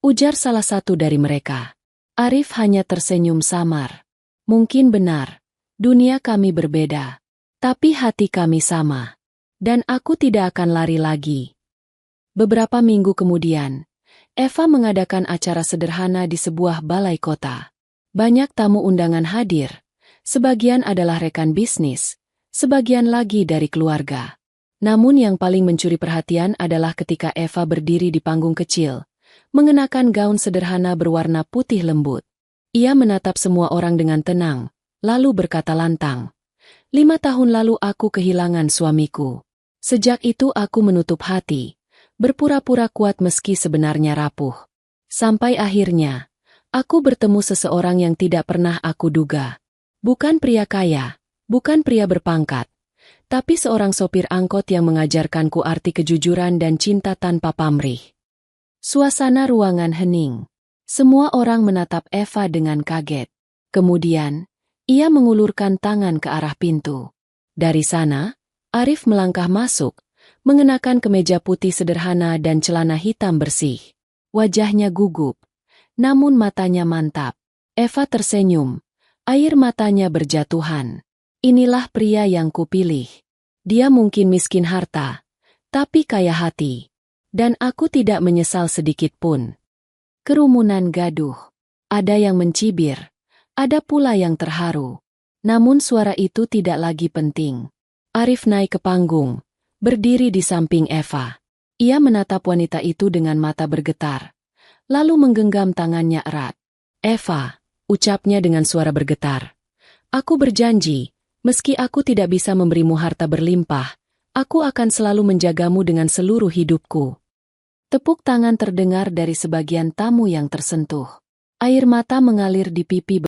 ujar salah satu dari mereka. Arif hanya tersenyum samar. Mungkin benar, dunia kami berbeda, tapi hati kami sama. Dan aku tidak akan lari lagi. Beberapa minggu kemudian, Eva mengadakan acara sederhana di sebuah balai kota. Banyak tamu undangan hadir, sebagian adalah rekan bisnis, sebagian lagi dari keluarga. Namun yang paling mencuri perhatian adalah ketika Eva berdiri di panggung kecil, mengenakan gaun sederhana berwarna putih lembut. Ia menatap semua orang dengan tenang, lalu berkata lantang, 5 tahun lalu aku kehilangan suamiku. Sejak itu aku menutup hati, berpura-pura kuat meski sebenarnya rapuh. Sampai akhirnya, aku bertemu seseorang yang tidak pernah aku duga. Bukan pria kaya, bukan pria berpangkat, tapi seorang sopir angkot yang mengajarkanku arti kejujuran dan cinta tanpa pamrih. Suasana ruangan hening. Semua orang menatap Eva dengan kaget. Kemudian, ia mengulurkan tangan ke arah pintu. Dari sana, Arif melangkah masuk, mengenakan kemeja putih sederhana dan celana hitam bersih. Wajahnya gugup, namun matanya mantap. Eva tersenyum, air matanya berjatuhan. Inilah pria yang kupilih. Dia mungkin miskin harta, tapi kaya hati. Dan aku tidak menyesal sedikit pun. Kerumunan gaduh. Ada yang mencibir, ada pula yang terharu. Namun suara itu tidak lagi penting. Arif naik ke panggung, berdiri di samping Eva. Ia menatap wanita itu dengan mata bergetar, lalu menggenggam tangannya erat. Eva, ucapnya dengan suara bergetar. Aku berjanji, meski aku tidak bisa memberimu harta berlimpah, aku akan selalu menjagamu dengan seluruh hidupku. Tepuk tangan terdengar dari sebagian tamu yang tersentuh. Air mata mengalir di pipi